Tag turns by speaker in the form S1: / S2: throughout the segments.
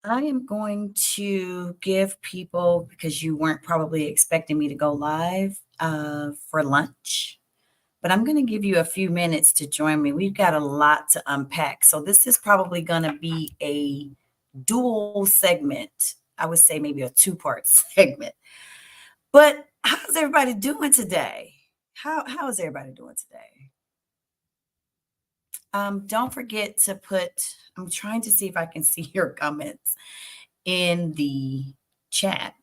S1: I am going to give people, because you weren't probably expecting me to go live for lunch, but I'm going to give you a few minutes to join me. We've got a lot to unpack. So, this is probably going to be a dual segment. I would say maybe a two-part segment. But how's everybody doing today? How is everybody doing today? Don't forget to I'm trying to see if I can see your comments in the chat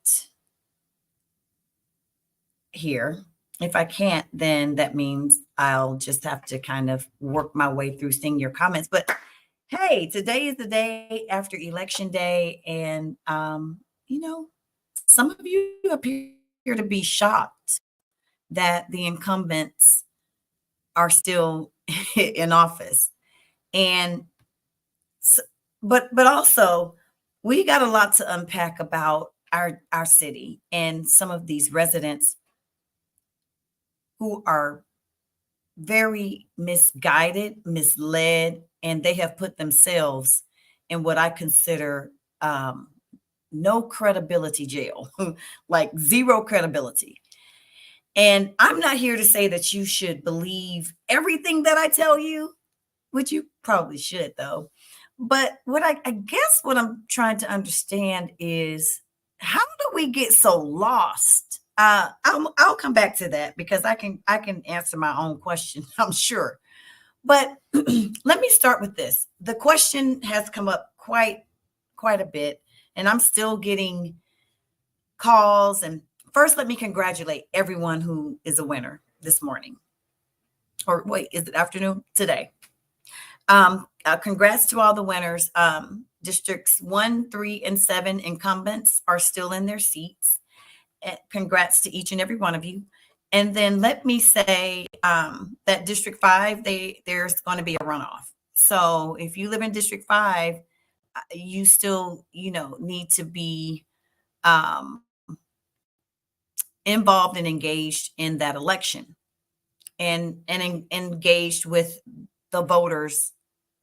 S1: here. If I can't, then that means I'll just have to kind of work my way through seeing your comments. But hey, today is the day after election day. And, some of you appear to be shocked that the incumbents are still in office. And, s- but also, we got a lot to unpack about our city and some of these residents who are very misguided, misled, and they have put themselves in what I consider no credibility jail, like zero credibility. And I'm not here to say that you should believe everything that I tell you, which you probably should, though. But I guess what I'm trying to understand is, how do we get so lost? I'll come back to that because I can answer my own question, I'm sure. But let me start with this. The question has come up quite a bit, and I'm still getting calls. And first, let me congratulate everyone who is a winner this morning. Or wait, is it afternoon? Today. Congrats to all the winners. Districts 1, 3, and 7 incumbents are still in their seats. Congrats to each and every one of you. And then let me say that District 5, there's going to be a runoff. So if you live in District 5, you still, need to be um, involved and engaged in that election, and engaged with the voters.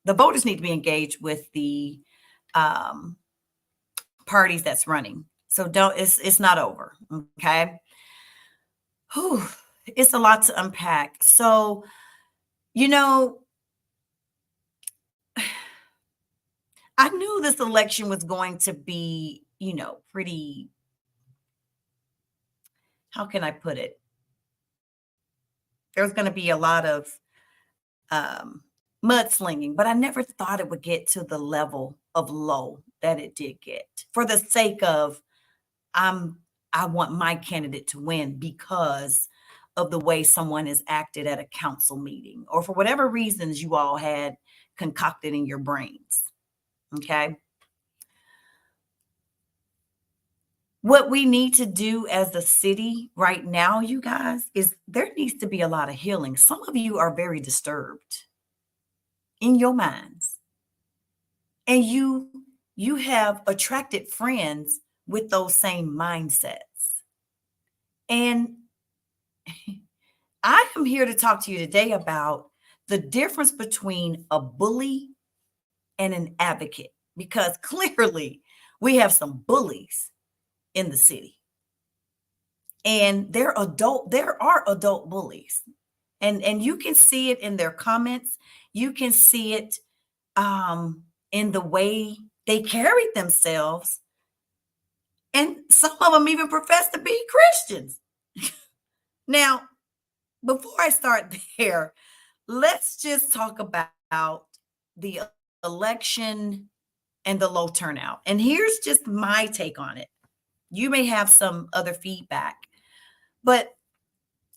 S1: The voters need to be engaged with the um, parties that's running. So don't it's not over. Okay. Whew, it's a lot to unpack. So, you know, I knew this election was going to be, pretty, how can I put it? There was going to be a lot of um, mudslinging, but I never thought it would get to the level of low that it did get, for the sake of I'm I want my candidate to win because of the way someone has acted at a council meeting, or for whatever reasons you all had concocted in your brains. Okay. What we need to do as a city right now, you guys, is there needs to be a lot of healing. Some of you are very disturbed in your minds, and you have attracted friends with those same mindsets. And I am here to talk to you today about the difference between a bully and an advocate, because clearly we have some bullies in the city, and there are adult bullies, and you can see it in their comments. You can see it in the way they carried themselves, and some of them even profess to be Christians. Now, before I start there, let's just talk about the election and the low turnout. And here's just my take on it. You may have some other feedback, but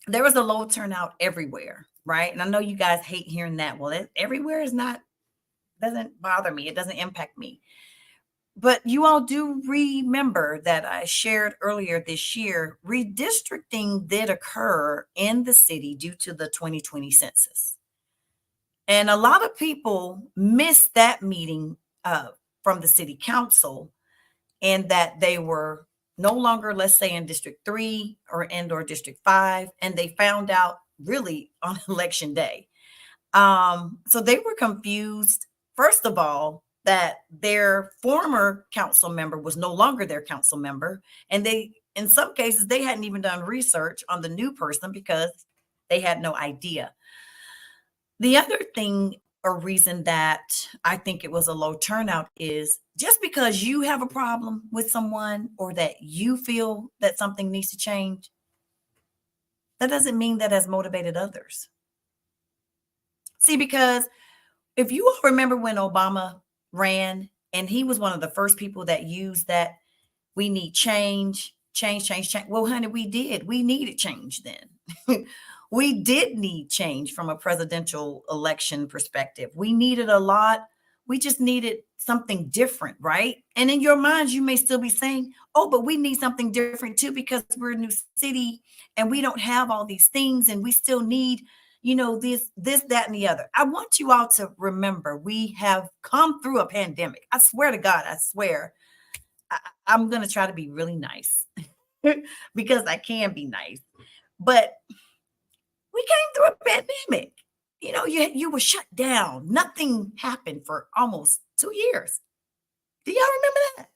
S1: there was a low turnout everywhere, right? And I know you guys hate hearing that. Well, everywhere is not, doesn't bother me. It doesn't impact me. But you all do remember that I shared earlier this year, redistricting did occur in the city due to the 2020 census. And a lot of people missed that meeting from the city council, and that they were no longer, let's say, in District 3 or District 5, and they found out really on election day. So they were confused. First of all, that their former council member was no longer their council member. And they, in some cases, they hadn't even done research on the new person because they had no idea. The other thing or reason that I think it was a low turnout is just because you have a problem with someone or that you feel that something needs to change, that doesn't mean that has motivated others. See, because if you all remember when Obama ran, and he was one of the first people that used that we need change, change, change, change. Well, honey, we did. We needed change then. We did need change from a presidential election perspective. We needed a lot. We just needed something different, right? And in your minds, you may still be saying, oh, but we need something different too because we're a new city and we don't have all these things and we still need, this, that, and the other. I want you all to remember we have come through a pandemic. I swear to God, I swear. I'm going to try to be really nice because I can be nice. But we came through a pandemic. You were shut down. Nothing happened for almost 2 years. Do y'all remember that?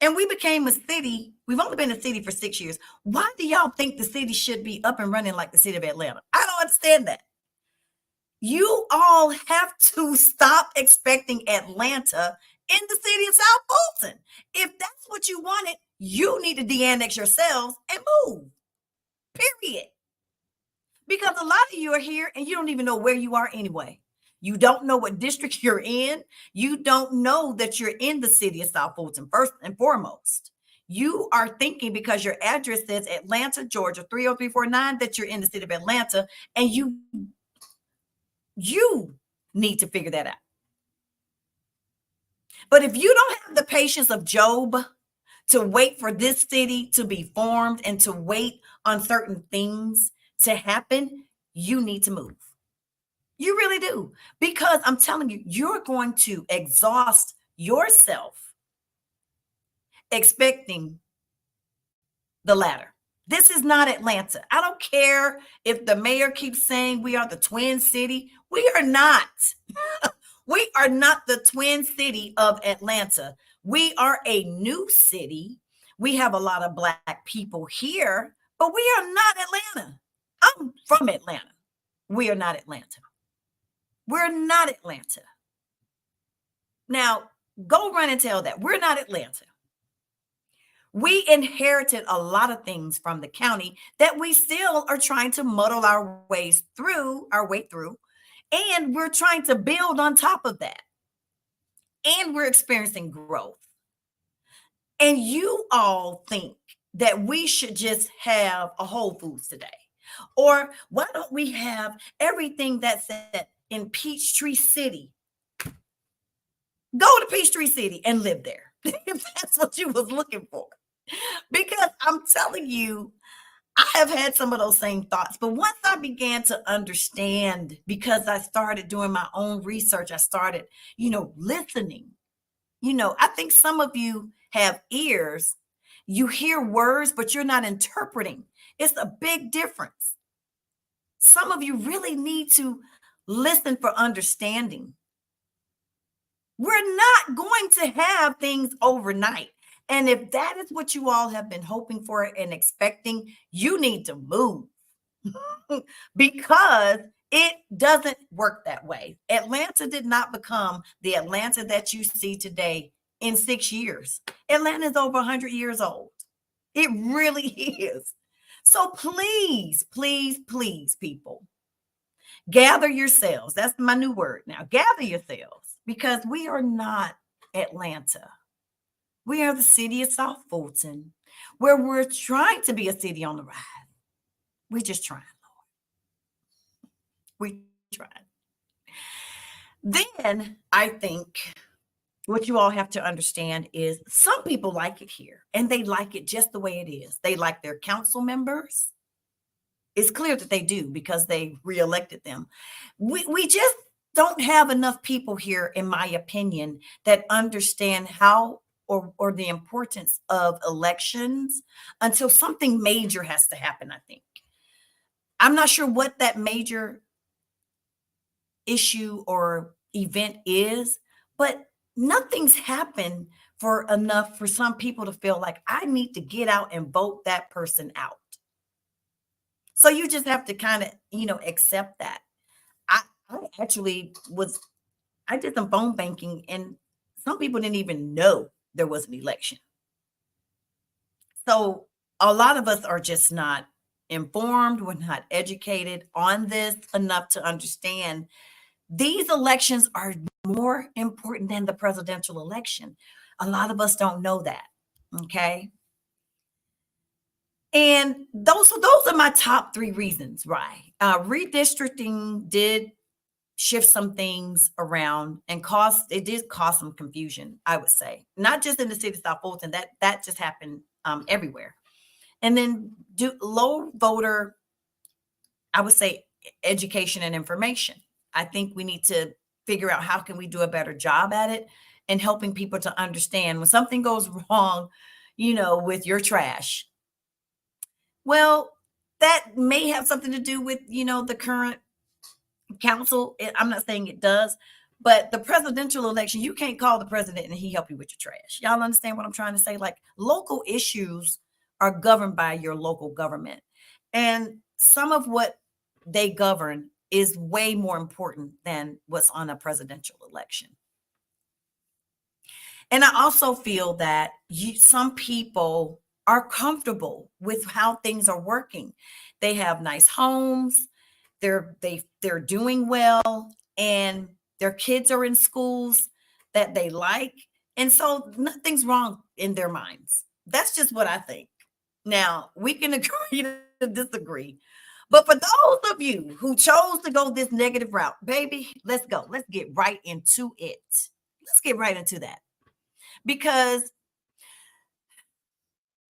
S1: And we became a city. We've only been a city for 6 years. Why do y'all think the city should be up and running like the city of Atlanta? I don't understand that. You all have to stop expecting Atlanta in the city of South Fulton. If that's what you wanted, you need to de-annex yourselves and move. Period. Because a lot of you are here and you don't even know where you are anyway. You don't know what district you're in. You don't know that you're in the city of South Fulton, first and foremost. You are thinking because your address says Atlanta, Georgia, 30349, that you're in the city of Atlanta, and you need to figure that out. But if you don't have the patience of Job to wait for this city to be formed and to wait on certain things to happen, you need to move. You really do. Because I'm telling you, you're going to exhaust yourself expecting the latter. This is not Atlanta. I don't care if the mayor keeps saying we are the Twin City. We are not. We are not the Twin City of Atlanta. We are a new city. We have a lot of Black people here, but we are not Atlanta. I'm from Atlanta. We are not Atlanta. We're not Atlanta. Now, go run and tell that. We're not Atlanta. We inherited a lot of things from the county that we still are trying to muddle our way through, and we're trying to build on top of that. And we're experiencing growth. And you all think that we should just have a Whole Foods today. Or why don't we have everything that's in Peachtree City? Go to Peachtree City and live there if that's what you was looking for. Because I'm telling you, I have had some of those same thoughts. But once I began to understand, because I started doing my own research, I started, listening. I think some of you have ears. You hear words, but you're not interpreting. It's a big difference. Some of you really need to listen for understanding. We're not going to have things overnight. And if that is what you all have been hoping for and expecting, you need to move because it doesn't work that way. Atlanta did not become the Atlanta that you see today in 6 years. Atlanta is over 100 years old. It really is. So please, please, please, people, gather yourselves. That's my new word now. Gather yourselves because we are not Atlanta. We are the city of South Fulton, where we're trying to be a city on the rise. We're just trying, Lord. We're trying. Then I think what you all have to understand is some people like it here, and they like it just the way it is. They like their council members. It's clear that they do because they reelected them. We just don't have enough people here, in my opinion, that understand how or the importance of elections until something major has to happen, I think. I'm not sure what that major issue or event is, but nothing's happened for enough for some people to feel like I need to get out and vote that person out. So you just have to kind of, accept that. I actually was, I did some phone banking and some people didn't even know there was an election. So a lot of us are just not informed. We're not educated on this enough to understand these elections are more important than the presidential election. A lot of us don't know that. Okay. And those are my top three reasons, right? Redistricting did shift some things around and it did cause some confusion, I would say. Not just in the city of South Fulton, that just happened everywhere. And then do low voter, I would say, education and information. I think we need to figure out how can we do a better job at it and helping people to understand when something goes wrong, with your trash. Well, that may have something to do with, the current council. I'm not saying it does, but the presidential election, you can't call the president and he help you with your trash. Y'all understand what I'm trying to say? Like local issues are governed by your local government. And some of what they govern is way more important than what's on a presidential election. And I also feel that some people are comfortable with how things are working. They have nice homes, they're doing well, and their kids are in schools that they like. And so nothing's wrong in their minds. That's just what I think. Now, we can agree to disagree. But for those of you who chose to go this negative route, baby, let's go. Let's get right into it. Let's get right into that. Because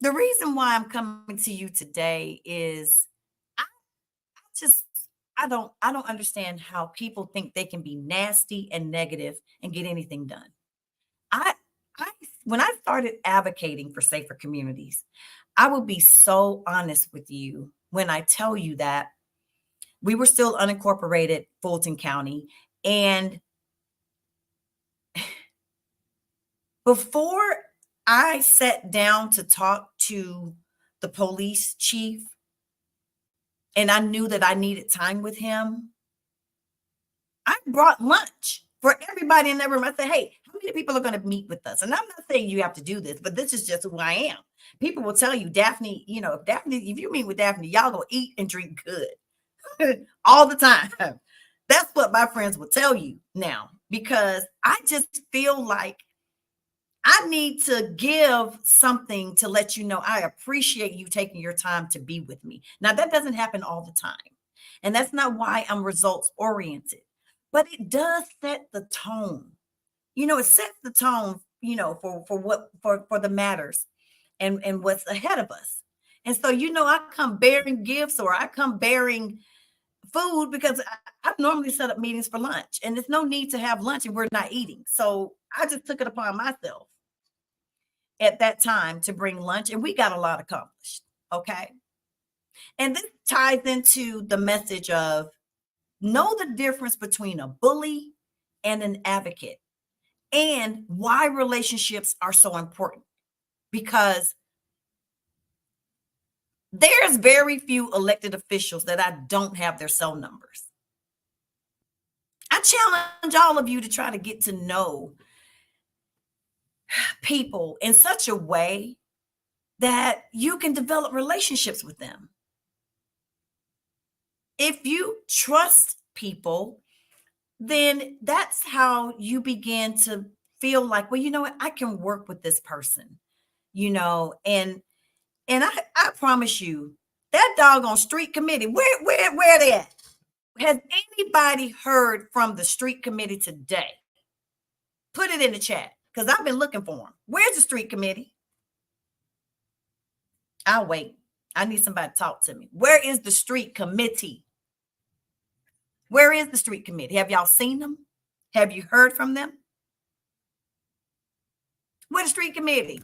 S1: the reason why I'm coming to you today is I just I don't understand how people think they can be nasty and negative and get anything done. I I when I started advocating for safer communities, I will be so honest with you when I tell you that we were still unincorporated Fulton County. And before I sat down to talk to the police chief, and I knew that I needed time with him, I brought lunch for everybody in that room. I said, hey, how many people are going to meet with us? And I'm not saying you have to do this, but this is just who I am. People will tell you, Daphne, if you meet with Daphne, y'all gonna eat and drink good all the time. That's what my friends will tell you now, because I just feel like I need to give something to let you know I appreciate you taking your time to be with me. Now, that doesn't happen all the time. And that's not why I'm results oriented, but it does set the tone. It sets the tone, for the matters and what's ahead of us. And so, I come bearing gifts or I come bearing food because I normally set up meetings for lunch and there's no need to have lunch and we're not eating. So I just took it upon myself at that time to bring lunch and we got a lot accomplished. Okay. And this ties into the message of know the difference between a bully and an advocate and why relationships are so important, because there's very few elected officials that I don't have their cell numbers. I challenge all of you to try to get to know people in such a way that you can develop relationships with them. If you trust people, then that's how you begin to feel like, well, you know what, I can work with this person, and I promise you, that doggone street committee, where they at? Has anybody heard from the street committee today? Put it in the chat because I've been looking for them. Where's the street committee? I'll wait. I need somebody to talk to me. Where is the street committee? Where is the street committee? Have y'all seen them? Have you heard from them? Where's the street committee?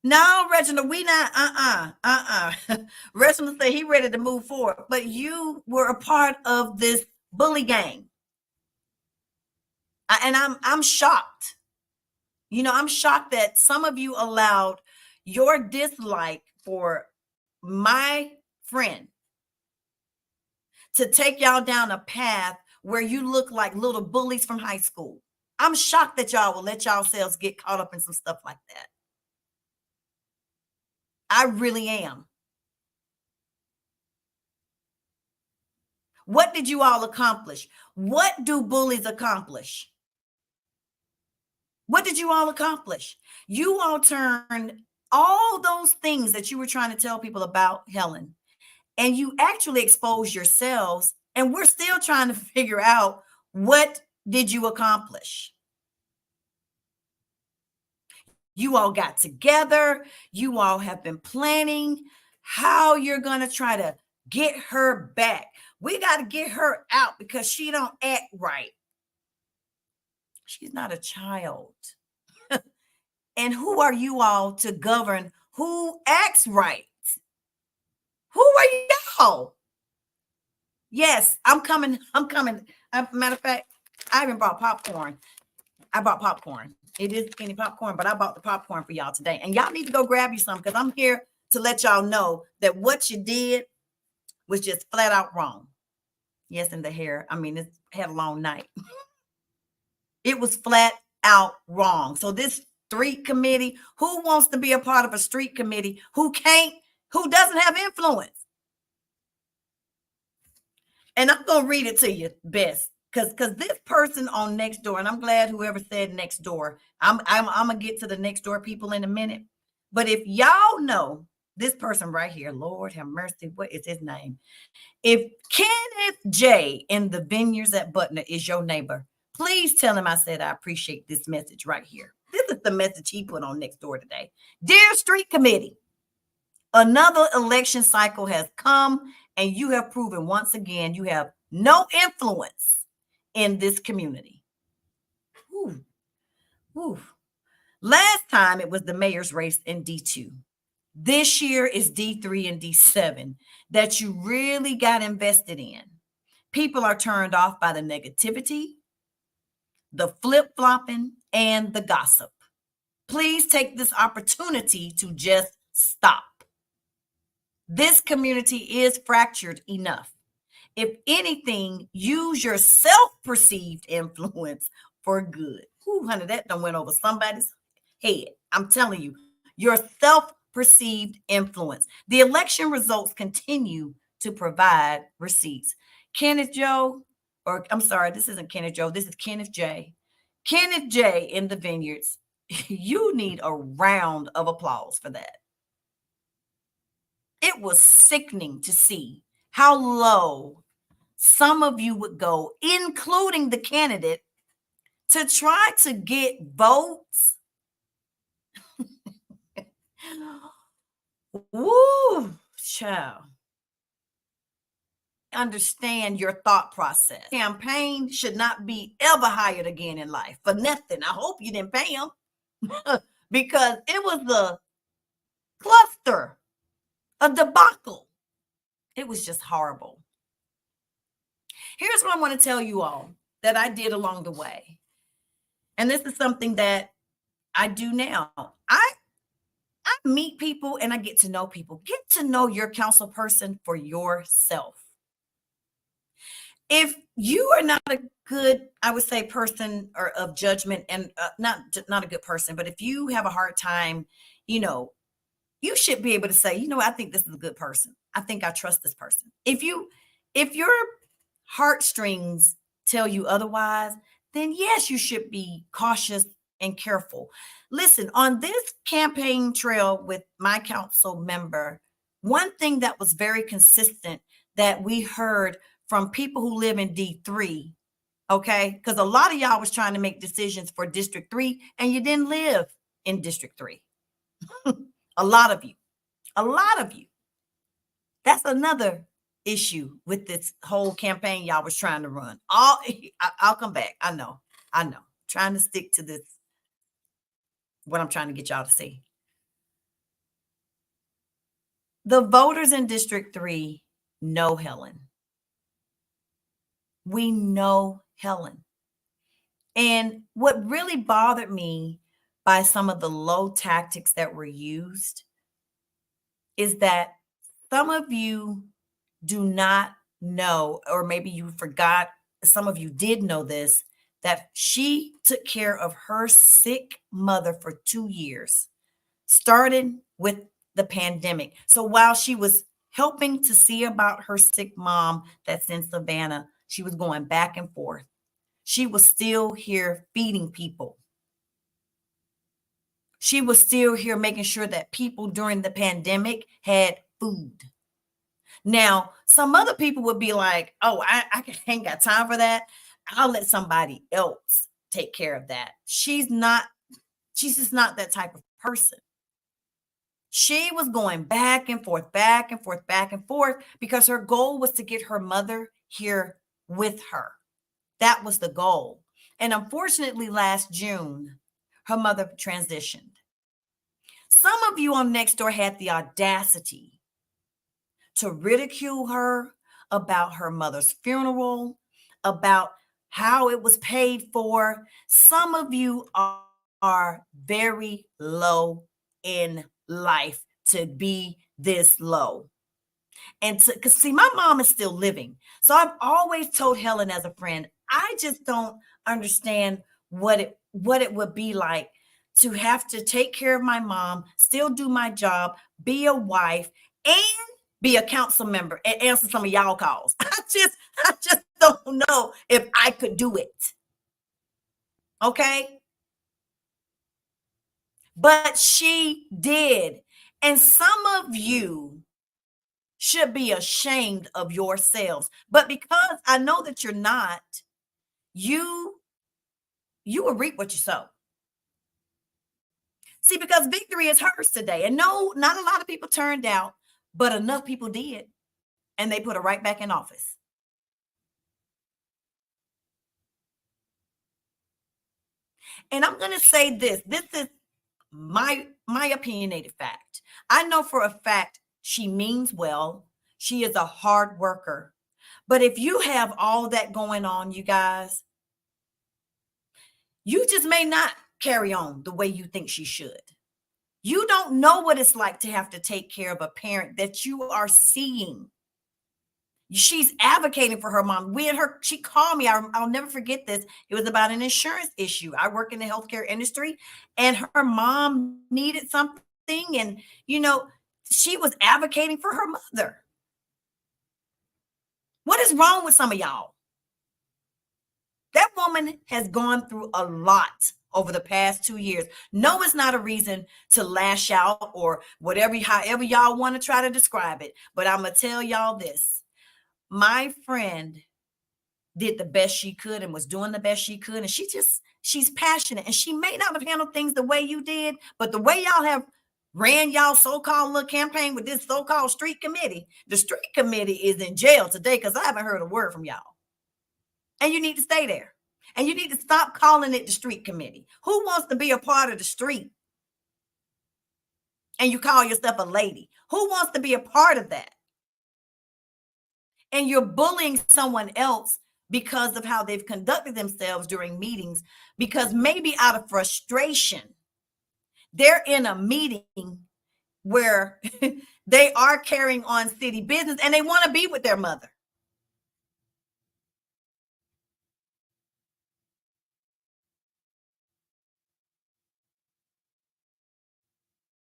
S1: No, Reginald, we not, Reginald said he ready to move forward, but you were a part of this bully gang. I'm shocked. You know, I'm shocked that some of you allowed your dislike for my friend to take y'all down a path where you look like little bullies from high school. I'm shocked that y'all will let yourselves get caught up in some stuff like that. I really am. What did you all accomplish? What do bullies accomplish? What did you all accomplish? You all turned all those things that you were trying to tell people about Helen, and you actually exposed yourselves, and we're still trying to figure out what did you accomplish. You all got together. You all have been planning how you're going to try to get her back. We got to get her out because she don't act right. She's not a child. And who are you all to govern who acts right? Who are y'all? Yes, I'm coming. I'm coming. Matter of fact, I even brought popcorn. I bought popcorn. It is skinny popcorn, but I bought the popcorn for y'all today. And y'all need to go grab you some because I'm here to let y'all know that what you did was just flat out wrong. Yes, in the hair. I mean, it's had a long night. It was flat out wrong. So this street committee, who wants to be a part of a street committee who doesn't have influence? And I'm going to read it to you best. Because this person on Nextdoor, and I'm glad whoever said Nextdoor, I'm gonna get to the Nextdoor people in a minute. But if y'all know this person right here, Lord have mercy, what is his name? If Kenneth J in the Vineyards at Butner is your neighbor, please tell him I said I appreciate this message right here. This is the message he put on Nextdoor today. Dear Street Committee, another election cycle has come, and you have proven once again you have no influence in this community. Whew. Whew. Last time it was the mayor's race in D2. This year is D3 and D7 that you really got invested in. People are turned off by the negativity, the flip-flopping, and the gossip. Please take this opportunity to just stop. This community is fractured enough. If anything, use your self-perceived influence for good. Ooh, honey, that done went over somebody's head. I'm telling you, your self-perceived influence. The election results continue to provide receipts. Kenneth Joe, or I'm sorry, this isn't Kenneth Joe, this is Kenneth J. Kenneth J in the Vineyards, you need a round of applause for that. It was sickening to see how low some of you would go, including the candidate, to try to get votes. Woo, child. Understand your thought process. Campaign should not be ever hired again in life for nothing. I hope you didn't pay them because it was a cluster, a debacle. It was just horrible. Here's what I want to tell you all that I did along the way. And this is something that I do now. I meet people and I get to know people. Get to know your council person for yourself. If you are not a good, I would say, person or of judgment, and not a good person, but if you have a hard time, you should be able to say, I think this is a good person. I think I trust this person. If your heartstrings tell you otherwise, then yes, you should be cautious and careful. Listen, on this campaign trail with my council member, one thing that was very consistent that we heard from people who live in D3, okay? Because a lot of y'all was trying to make decisions for District 3 and you didn't live in District 3. A lot of you. That's another issue with this whole campaign y'all was trying to run. I'll come back. I know. Trying to stick to this, what I'm trying to get y'all to see. The voters in District 3 know Helen. We know Helen. And what really bothered me by some of the low tactics that were used is that some of you do not know, or maybe you forgot, some of you did know this, that she took care of her sick mother for 2 years, starting with the pandemic. So while she was helping to see about her sick mom that's in Savannah, she was going back and forth. She was still here feeding people. She was still here making sure that people during the pandemic had food. Now, some other people would be like, oh, I ain't got time for that. I'll let somebody else take care of that. She's just not that type of person. She was going back and forth, back and forth, back and forth because her goal was to get her mother here with her. That was the goal. And unfortunately, last June, her mother transitioned. Some of you on Nextdoor had the audacity to ridicule her about her mother's funeral, about how it was paid for. Some of you are very low in life to be this low. And to, because see, my mom is still living. So I've always told Helen as a friend, I just don't understand what it would be like to have to take care of my mom, still do my job, be a wife, and be a council member and answer some of y'all calls. I just don't know if I could do it. Okay? But she did. And some of you should be ashamed of yourselves. But because I know that you're not, you will reap what you sow. See, because victory is hers today. And no, not a lot of people turned out, but enough people did. And they put her right back in office. And I'm going to say this. This is my opinionated fact. I know for a fact she means well. She is a hard worker. But if you have all that going on, you guys, you just may not carry on the way you think she should. You don't know what it's like to have to take care of a parent that you are seeing. She's advocating for her mom. She called me. I'll never forget this. It was about an insurance issue. I work in the healthcare industry, and her mom needed something. And, she was advocating for her mother. What is wrong with some of y'all? That woman has gone through a lot over the past 2 years. No, it's not a reason to lash out or whatever, however y'all want to try to describe it. But I'm going to tell y'all this. My friend did the best she could and was doing the best she could. And she's passionate, and she may not have handled things the way you did, but the way y'all have ran y'all so-called little campaign with this so-called street committee, the street committee is in jail today because I haven't heard a word from y'all. And you need to stay there. And you need to stop calling it the street committee. Who wants to be a part of the street? And you call yourself a lady. Who wants to be a part of that? And you're bullying someone else because of how they've conducted themselves during meetings, because maybe out of frustration, they're in a meeting where they are carrying on city business and they want to be with their mother.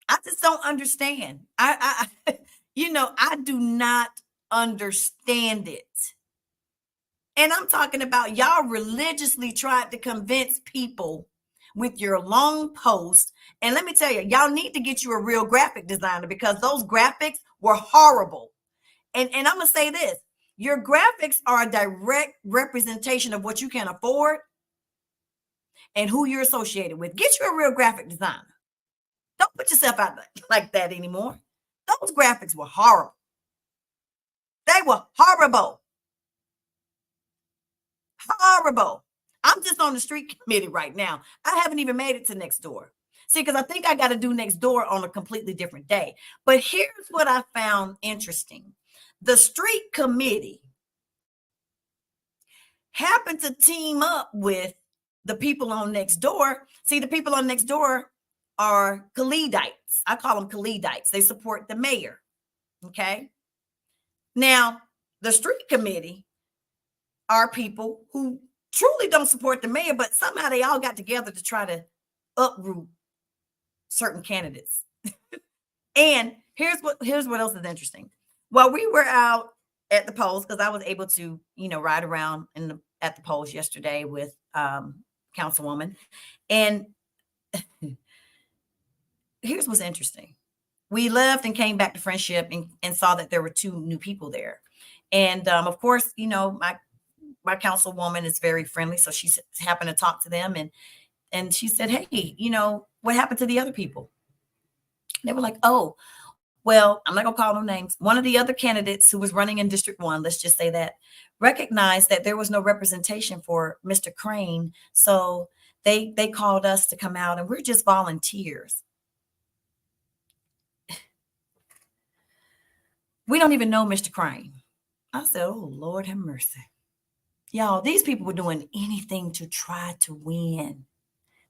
S1: I just don't understand. I I do not understand it. And I'm talking about y'all religiously tried to convince people with your long post. And let me tell you, y'all need to get you a real graphic designer because those graphics were horrible. And I'm going to say this, your graphics are a direct representation of what you can afford and who you're associated with. Get you a real graphic designer. Don't put yourself out like that anymore. Those graphics were horrible. They were horrible. Horrible. I'm just on the street committee right now. I haven't even made it to Nextdoor. See, because I think I got to do Nextdoor on a completely different day. But here's what I found interesting. The street committee happened to team up with the people on next door. See, the people on next door are Khalidites. I call them Khalidites. They support the mayor. Okay. Now, the street committee are people who truly don't support the mayor, but somehow they all got together to try to uproot certain candidates. And here's what else is interesting. While we were out at the polls, because I was able to, ride around at the polls yesterday with Councilwoman, and here's what's interesting. We left and came back to Friendship and saw that there were 2 new people there. And of course, my councilwoman is very friendly. So she happened to talk to them and she said, hey, what happened to the other people? They were like, oh, well, I'm not going to call no names. One of the other candidates who was running in District 1, let's just say that, recognized that there was no representation for Mr. Crane. So they called us to come out and we're just volunteers. We don't even know Mr. Crane. I said, oh, Lord have mercy. Y'all, these people were doing anything to try to win.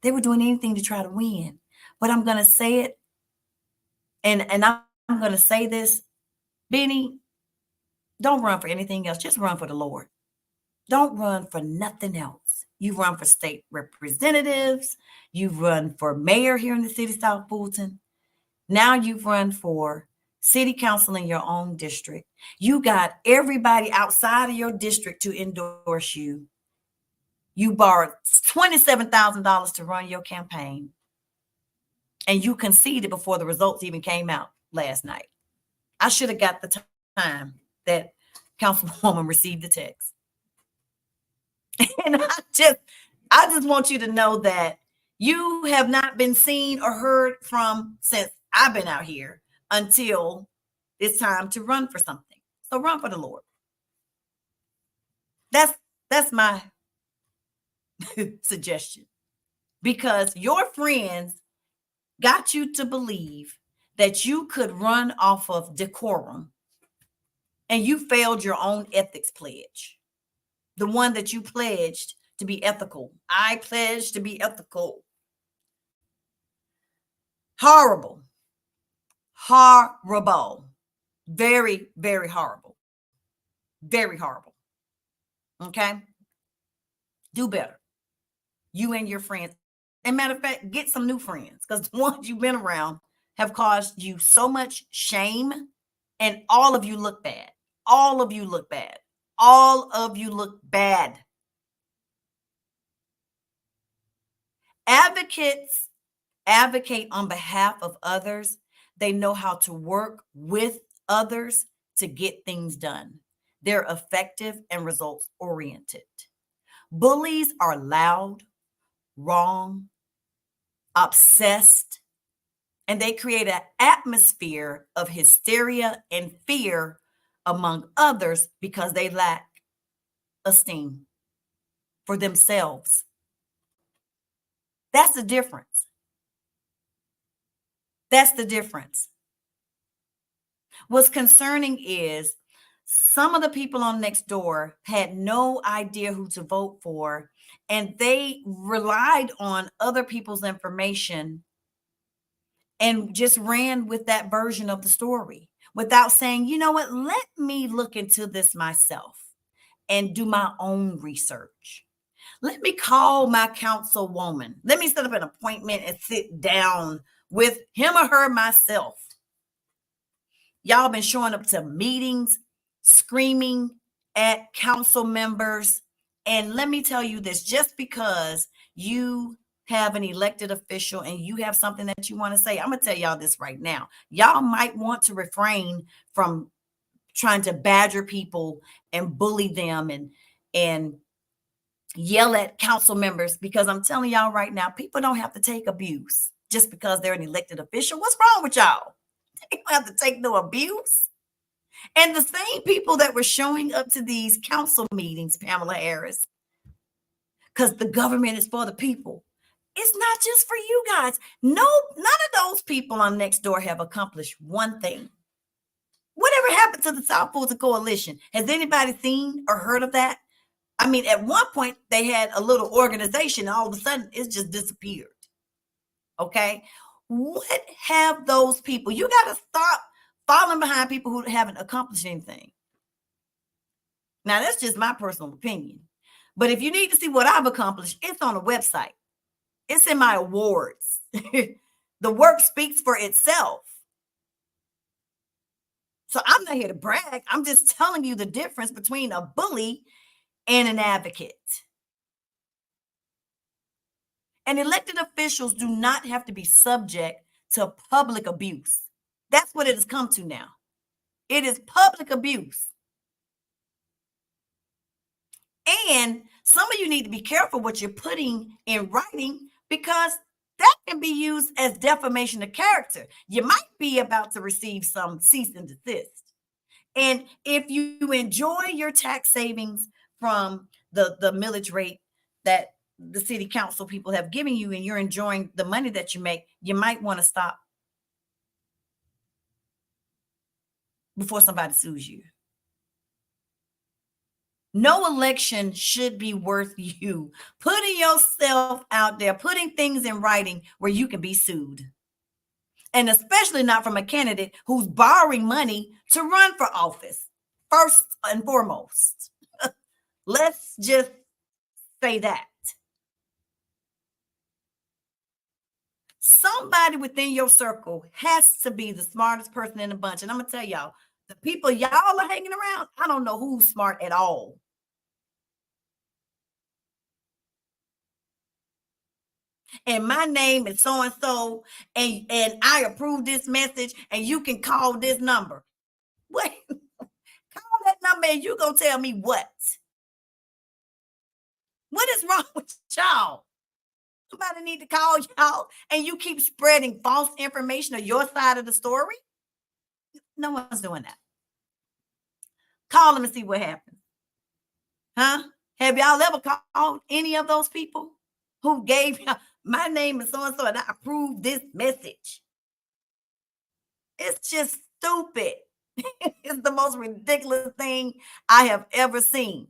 S1: They were doing anything to try to win. But I'm going to say it, and I'm going to say this, Benny, don't run for anything else. Just run for the Lord. Don't run for nothing else. You run for state representatives. You run for mayor here in the city of South Fulton. Now you've run for city council in your own district. You got everybody outside of your district to endorse you. You borrowed $27,000 to run your campaign. And you conceded before the results even came out last night. I should have got the time that Councilwoman received the text. And I just want you to know that you have not been seen or heard from since I've been out here until it's time to run for something. So run for the Lord. That's my suggestion, because your friends got you to believe that you could run off of decorum, and you failed your own ethics pledge, the one that you pledged to be ethical. I pledge to be ethical. Horrible. Horrible. Very, very horrible. Very horrible. Okay? Do better. You and your friends. And matter of fact, get some new friends, because the ones you've been around have caused you so much shame, and all of you look bad. All of you look bad. All of you look bad. Advocates advocate on behalf of others. They know how to work with others to get things done. They're effective and results oriented. Bullies are loud, wrong, obsessed, and they create an atmosphere of hysteria and fear among others because they lack esteem for themselves. That's the difference. That's the difference. What's concerning is some of the people on next door had no idea who to vote for, and they relied on other people's information and just ran with that version of the story without saying, you know what, let me look into this myself and do my own research. Let me call my councilwoman. Let me set up an appointment and sit down with him or her myself. Y'all been showing up to meetings, screaming at council members. And let me tell you this, just because you have an elected official and you have something that you want to say, I'm going to tell y'all this right now. Y'all might want to refrain from trying to badger people and bully them and yell at council members, because I'm telling y'all right now, people don't have to take abuse just because they're an elected official. What's wrong with y'all? They don't have to take no abuse. And the same people that were showing up to these council meetings, Pamela Harris, because the government is for the people. It's not just for you guys. No, none of those people on next door have accomplished one thing. Whatever happened to the South Fulton Coalition? Has anybody seen or heard of that? I mean, at one point they had a little organization, and all of a sudden it's just disappeared. Okay. What have those people? You got to stop following behind people who haven't accomplished anything. Now, that's just my personal opinion. But if you need to see what I've accomplished, it's on a website, it's in my awards. The work speaks for itself. So I'm not here to brag. I'm just telling you the difference between a bully and an advocate. And elected officials do not have to be subject to public abuse. That's what it has come to now. It is public abuse. And some of you need to be careful what you're putting in writing, because that can be used as defamation of character. You might be about to receive some cease and desist. And if you enjoy your tax savings from the millage rate that the city council people have given you, and you're enjoying the money that you make, you might want to stop before somebody sues you. No election should be worth you putting yourself out there, putting things in writing where you can be sued. And especially not from a candidate who's borrowing money to run for office, first and foremost. Let's just say that. Somebody within your circle has to be the smartest person in the bunch. And I'm going to tell y'all, the people y'all are hanging around, I don't know who's smart at all. And my name is so and so, and I approve this message, and you can call this number. What? Call that number, and you gonna tell me what? What is wrong with y'all? Somebody need to call y'all, and you keep spreading false information of your side of the story. No one's doing that. Call them and see what happens. Huh? Have y'all ever called any of those people who gave my name is so and so, and I approve this message? It's just stupid. It's the most ridiculous thing I have ever seen.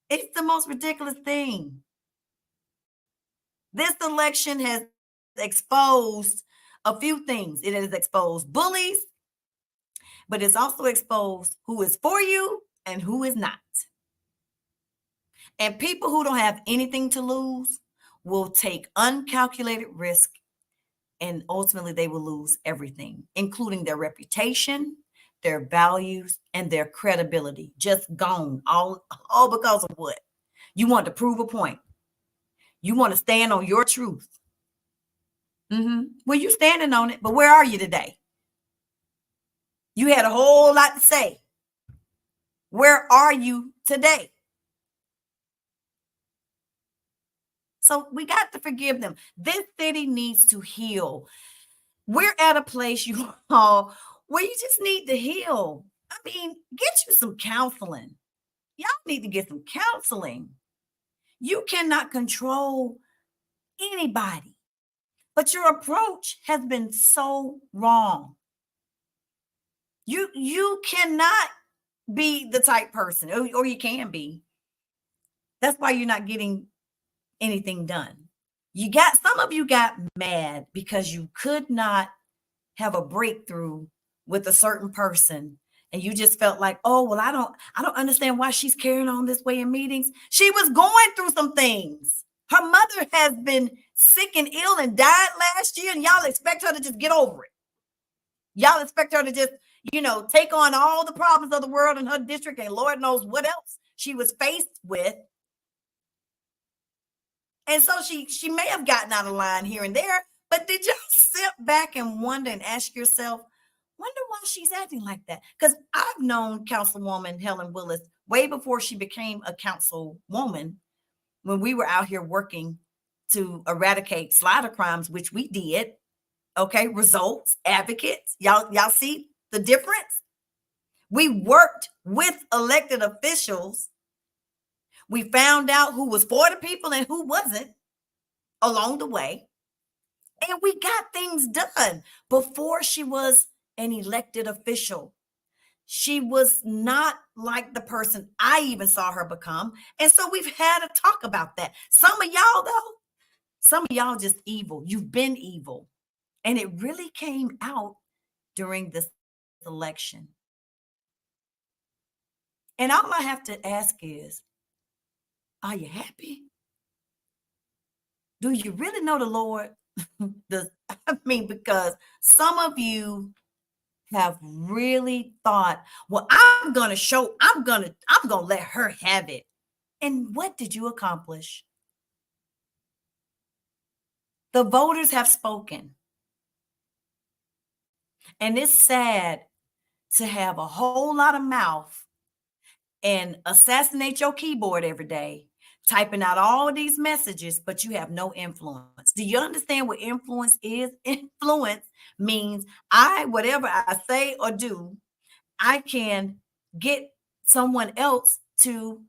S1: It's the most ridiculous thing. This election has exposed a few things. It has exposed bullies, but it's also exposed who is for you and who is not. And people who don't have anything to lose will take uncalculated risk, and ultimately they will lose everything, including their reputation, their values, and their credibility. Just gone. All because of what? You want to prove a point. You want to stand on your truth. Well, you're standing on it, but where are you today? You had a whole lot to say. Where are you today? So we got to forgive them. This city needs to heal. We're at a place, you all, where you just need to heal. I mean, get you some counseling. Y'all need to get some counseling. You cannot control anybody, but your approach has been so wrong. You cannot be the type person, or you can be. That's why you're not getting anything done. Some of you got mad because you could not have a breakthrough with a certain person, and you just felt like, oh, well, I don't understand why she's carrying on this way in meetings. She was going through some things. Her mother has been sick and ill and died last year, and y'all expect her to just get over it. Y'all expect her to just, take on all the problems of the world in her district, and Lord knows what else she was faced with. And so she may have gotten out of line here and there, but did you sit back and wonder and ask yourself, wonder why she's acting like that? Because I've known Councilwoman Helen Willis way before she became a councilwoman, when we were out here working to eradicate slider crimes, which we did. Okay, results, advocates. Y'all see the difference? We worked with elected officials. We found out who was for the people and who wasn't along the way. And we got things done before she was an elected official. She was not like the person I even saw her become. And so we've had a talk about that. Some of y'all, though, some of y'all just evil. You've been evil. And it really came out during this election. And all I have to ask is, are you happy? Do you really know the Lord? I mean, because some of you have really thought, well, I'm gonna let her have it. And what did you accomplish? The voters have spoken. And it's sad to have a whole lot of mouth and assassinate your keyboard every day, typing out all these messages, but you have no influence. Do you understand what influence is? Influence means whatever I say or do, I can get someone else to,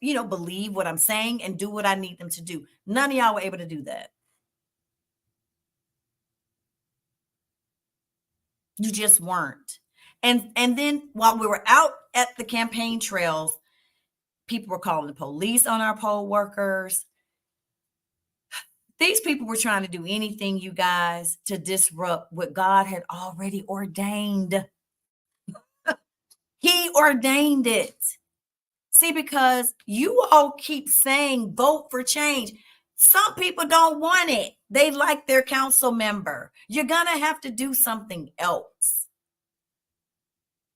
S1: believe what I'm saying and do what I need them to do. None of y'all were able to do that. You just weren't. And then while we were out at the campaign trails, people were calling the police on our poll workers. These people were trying to do anything, you guys, to disrupt what God had already ordained. He ordained it. See, because you all keep saying vote for change. Some people don't want it. They like their council member. You're going to have to do something else.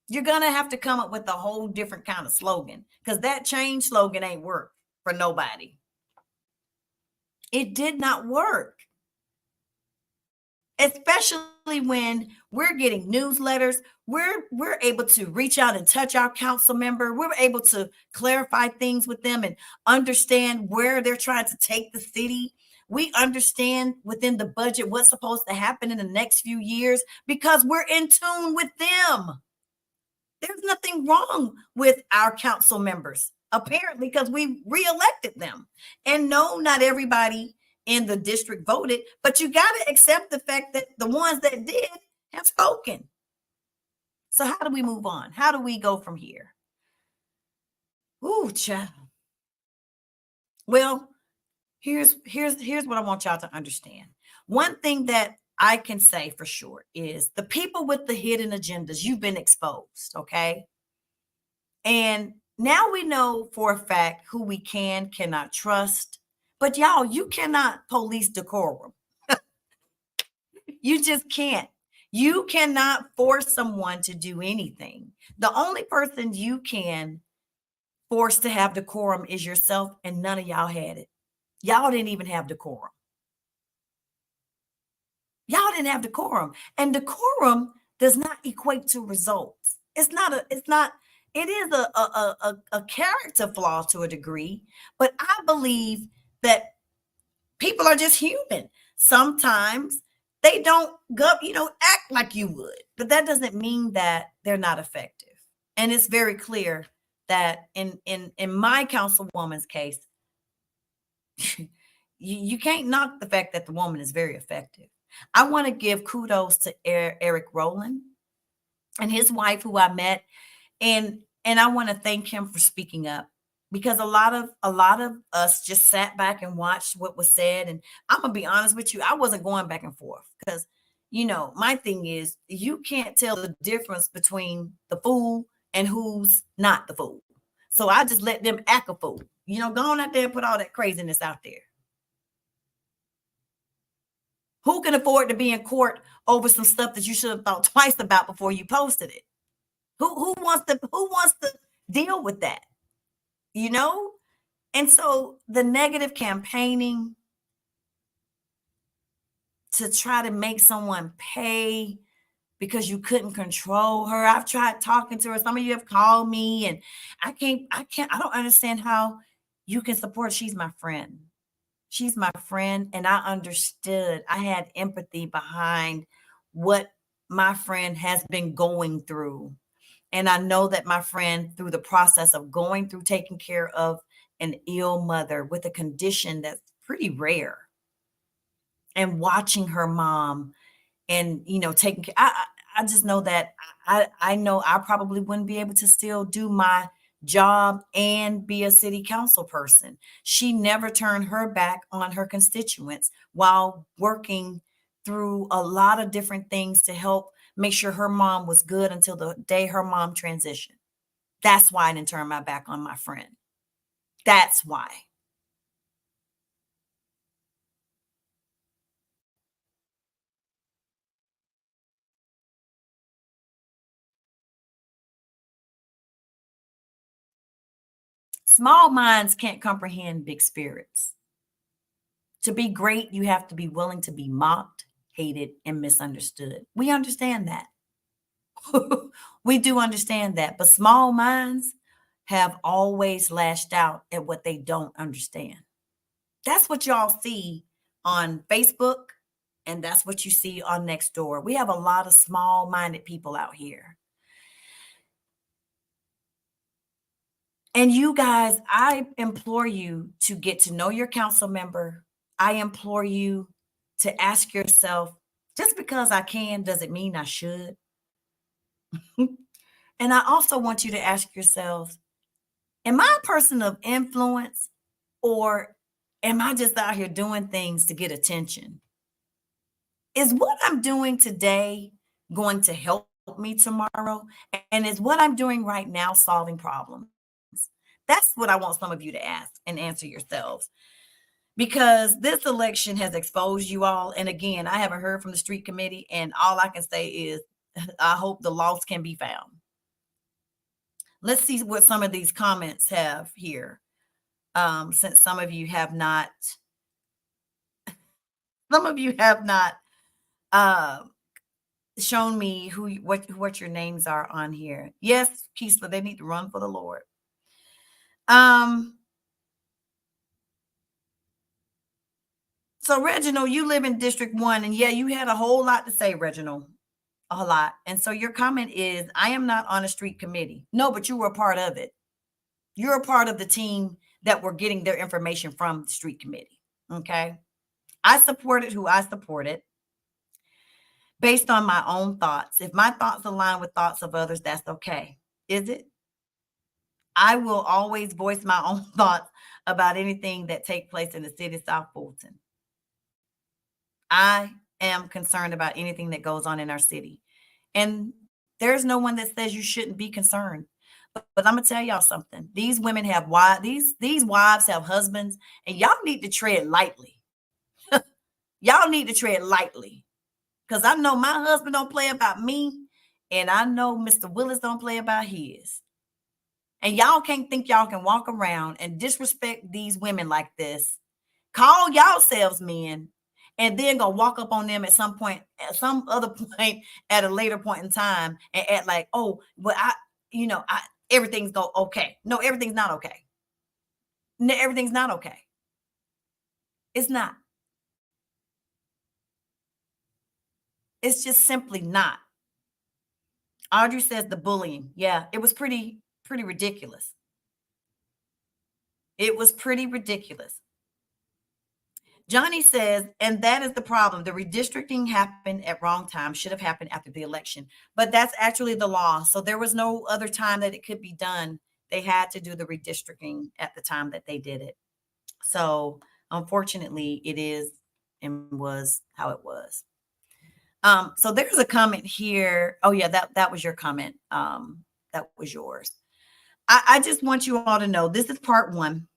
S1: You're going to have to come up with a whole different kind of slogan, because that change slogan ain't work for nobody. It did not work. Especially when we're getting newsletters, we're able to reach out and touch our council member. We're able to clarify things with them and understand where they're trying to take the city. We understand within the budget what's supposed to happen in the next few years because we're in tune with them. There's nothing wrong with our council members, apparently, because we reelected them. And no, not everybody in the district voted, but you got to accept the fact that the ones that did have spoken. So how do we move on? How do we go from here? Ooh, child. Well, here's what I want y'all to understand. One thing that I can say for sure is the people with the hidden agendas, you've been exposed, okay? And now we know for a fact who we cannot trust. But y'all, you cannot police decorum. You just can't. You cannot force someone to do anything. The only person you can force to have decorum is yourself, and none of y'all had it. Y'all didn't even have decorum. Y'all didn't have decorum. And decorum does not equate to results. It is a character flaw to a degree, but I believe that people are just human. Sometimes they don't act like you would, but that doesn't mean that they're not effective. And it's very clear that in my councilwoman's case, you can't knock the fact that the woman is very effective. I want to give kudos to Eric Rowland and his wife, who I met, and I want to thank him for speaking up, because a lot of us just sat back and watched what was said. And I'm gonna be honest with you, I wasn't going back and forth because my thing is, you can't tell the difference between the fool and who's not the fool. So I just let them act a fool. Go on out there and put all that craziness out there. Who can afford to be in court over some stuff that you should have thought twice about before you posted it? Who wants to deal with that? And so the negative campaigning to try to make someone pay because you couldn't control her. I've tried talking to her. Some of you have called me, and I don't understand how you can support. She's my friend. She's my friend. And I understood. I had empathy behind what my friend has been going through. And I know that my friend, through the process of going through taking care of an ill mother with a condition that's pretty rare, and watching her mom and taking care, I just know that I know I probably wouldn't be able to still do my job and be a city council person. She never turned her back on her constituents while working through a lot of different things to help make sure her mom was good until the day her mom transitioned. That's why I didn't turn my back on my friend. That's why. Small minds can't comprehend big spirits. To be great, you have to be willing to be mocked, hated, and misunderstood. We understand that. We do understand that. But small minds have always lashed out at what they don't understand. That's what y'all see on Facebook, and that's what you see on Nextdoor. We have a lot of small minded people out here. And you guys, I implore you to get to know your council member. I implore you to ask yourself, just because I can doesn't mean I should. And I also want you to ask yourselves, am I a person of influence, or am I just out here doing things to get attention? Is what I'm doing today going to help me tomorrow? And is what I'm doing right now solving problems? That's what I want some of you to ask and answer yourselves, because this election has exposed you all. And again, I haven't heard from the street committee, and all I can say is I hope the lost can be found. Let's see what some of these comments have here. Since some of you have not uh, shown me what your names are on here. Yes, Keesler, they need to run for the Lord. So Reginald, you live in District 1, and yeah, you had a whole lot to say, Reginald. A lot. And so your comment is, I am not on a street committee. No, but you were a part of it. You're a part of the team that were getting their information from the street committee. Okay. I supported who I supported based on my own thoughts. If my thoughts align with thoughts of others, that's okay. Is it? I will always voice my own thoughts about anything that take place in the city of South Fulton. I am concerned about anything that goes on in our city. And there's no one that says you shouldn't be concerned. But I'm gonna tell y'all something. These women have wives, these wives have husbands, and y'all need to tread lightly. Y'all need to tread lightly. Because I know my husband don't play about me, and I know Mr. Willis don't play about his. And y'all can't think y'all can walk around and disrespect these women like this. Call yourselves men, and then go walk up on them at some point, at some other point, at a later point in time, and act like, oh, well, everything's go okay. No, everything's not okay. No, everything's not okay. It's not. It's just simply not. Audrey says the bullying. Yeah, it was pretty ridiculous. It was pretty ridiculous. Johnny says, and that is the problem. The redistricting happened at wrong time, should have happened after the election. But that's actually the law. So there was no other time that it could be done. They had to do the redistricting at the time that they did it. So unfortunately, it is and was how it was. So there's a comment here. Oh, yeah, that was your comment. That was yours. I just want you all to know this is part one.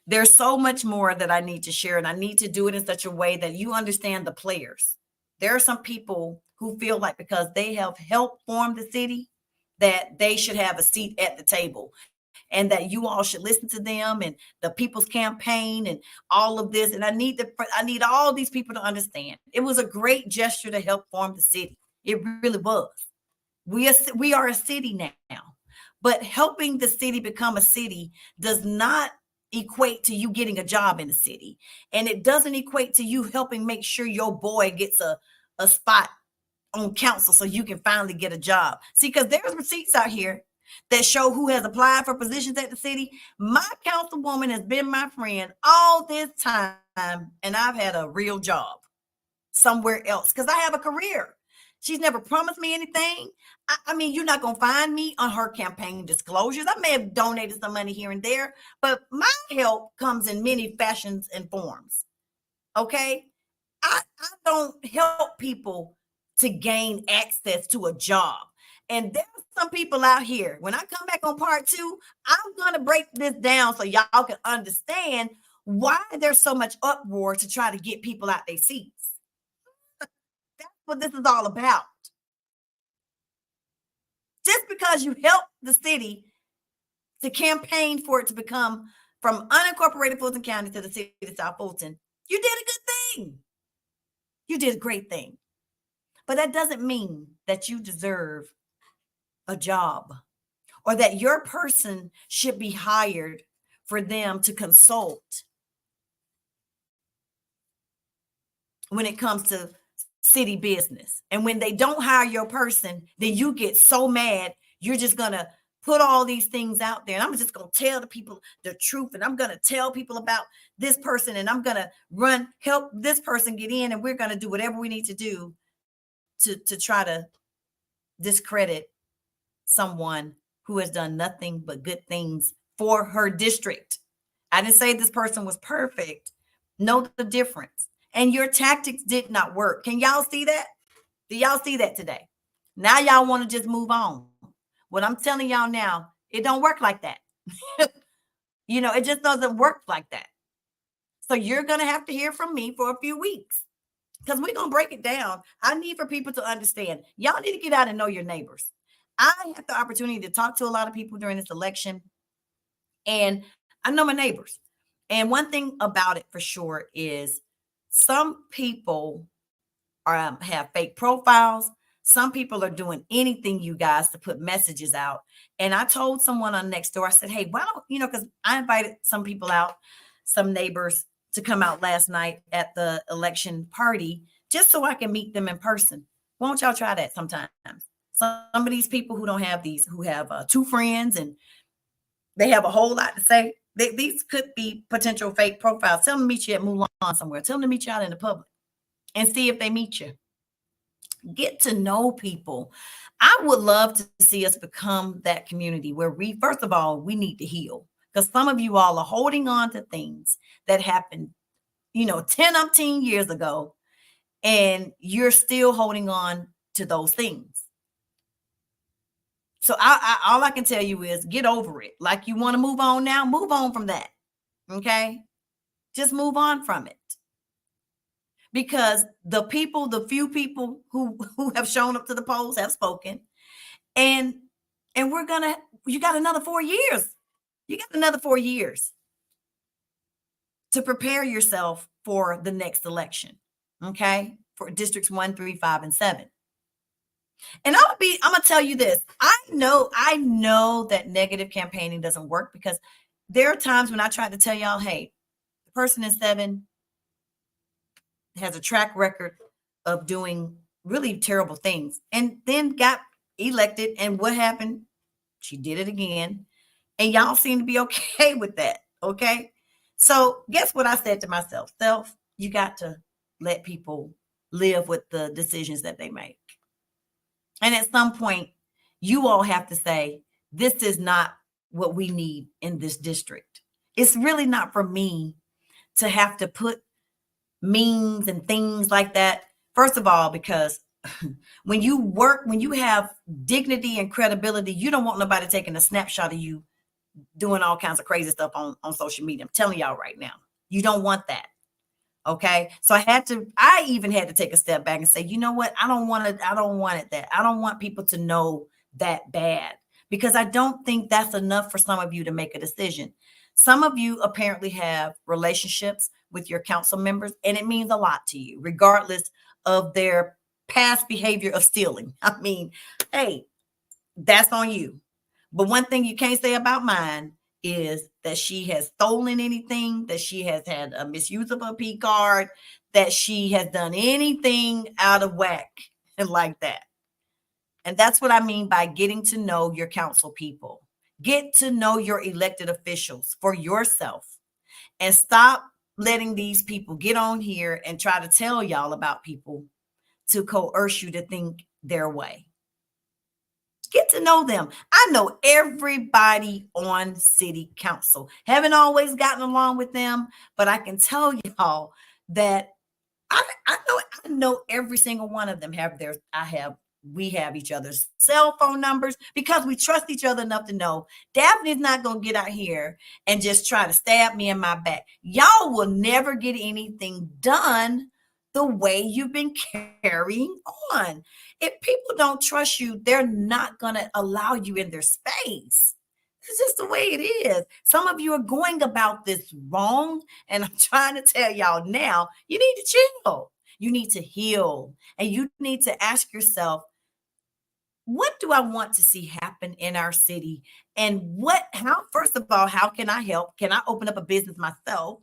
S1: There's so much more that I need to share, and I need to do it in such a way that you understand the players. There are some people who feel like because they have helped form the city, that they should have a seat at the table, and that you all should listen to them and the people's campaign and all of this. And I need all these people to understand. It was a great gesture to help form the city. It really was. We are a city now, but helping the city become a city does not equate to you getting a job in the city. And it doesn't equate to you helping make sure your boy gets a spot on council so you can finally get a job. See, because there's receipts out here that show who has applied for positions at the city. My councilwoman has been my friend all this time, and I've had a real job somewhere else because I have a career. She's never promised me anything. I mean, you're not going to find me on her campaign disclosures. I may have donated some money here and there, but my help comes in many fashions and forms. Okay. I don't help people to gain access to a job. And there's some people out here. When I come back on part 2, I'm going to break this down so y'all can understand why there's so much uproar to try to get people out their seats. That's what this is all about. Just because you help the city to campaign for it to become from unincorporated Fulton County to the city of South Fulton, you did a good thing. You did a great thing. But that doesn't mean that you deserve a job or that your person should be hired for them to consult when it comes to city business. And when they don't hire your person, then you get so mad, you're just going to put all these things out there. And I'm just going to tell the people the truth. And I'm going to tell people about this person. And I'm going to help this person get in. And we're going to do whatever we need to do to try to discredit someone who has done nothing but good things for her district. I didn't say this person was perfect. Know the difference. And your tactics did not work. Can y'all see that? Do y'all see that today? Now y'all want to just move on. What I'm telling y'all now, it don't work like that. It just doesn't work like that. So you're going to have to hear from me for a few weeks because we're going to break it down. I need for people to understand. Y'all need to get out and know your neighbors. I had the opportunity to talk to a lot of people during this election, and I know my neighbors. And one thing about it for sure is some people have fake profiles. Some people are doing anything, you guys, to put messages out. And I told someone on Nextdoor, I said, hey, why don't, because I invited some people out, some neighbors to come out last night at the election party, just so I can meet them in person. Why don't y'all try that sometimes? Some of these people who don't have who have 2 friends and they have a whole lot to say. These could be potential fake profiles. Tell them to meet you at Mulan somewhere. Tell them to meet you out in the public and see if they meet you. Get to know people. I would love to see us become that community where first of all, we need to heal, because some of you all are holding on to things that happened, 10 years ago, and you're still holding on to those things. So all I can tell you is get over it. Like you want to move on now, move on from that. Okay? Just move on from it. Because the few people who have shown up to the polls have spoken. And you got another 4 years. You got another 4 years to prepare yourself for the next election. Okay? For districts 1, 3, 5, and 7. And I'm gonna tell you this. I know that negative campaigning doesn't work, because there are times when I try to tell y'all, hey, the person in 7 has a track record of doing really terrible things and then got elected. And what happened? She did it again. And y'all seem to be okay with that. Okay. So guess what I said to myself? You got to let people live with the decisions that they make. And at some point, you all have to say, this is not what we need in this district. It's really not for me to have to put memes and things like that. First of all, because when you have dignity and credibility, you don't want nobody taking a snapshot of you doing all kinds of crazy stuff on social media. I'm telling y'all right now, you don't want that. Okay. So I even had to take a step back and say, you know what? I don't want it that. I don't want people to know that bad, because I don't think that's enough for some of you to make a decision. Some of you apparently have relationships with your council members, and it means a lot to you, regardless of their past behavior of stealing. I mean, hey, that's on you. But one thing you can't say about mine is that she has stolen anything, that she has had a misuse of a P card, that she has done anything out of whack and like that. And that's what I mean by getting to know your council people. Get to know your elected officials for yourself, and stop letting these people get on here and try to tell y'all about people to coerce you to think their way. Get to know them. I know everybody on city council. Haven't always gotten along with them, but I can tell y'all that I know every single one of them have their I have we have each other's cell phone numbers because we trust each other enough to know Daphne's not going to get out here and just try to stab me in my back. Y'all will never get anything done the way you've been carrying on. If people don't trust you, they're not going to allow you in their space. It's just the way it is. Some of you are going about this wrong, and I'm trying to tell y'all now, you need to chill. You need to heal, and you need to ask yourself, what do I want to see happen in our city? And how, first of all, how can I help? Can I open up a business myself?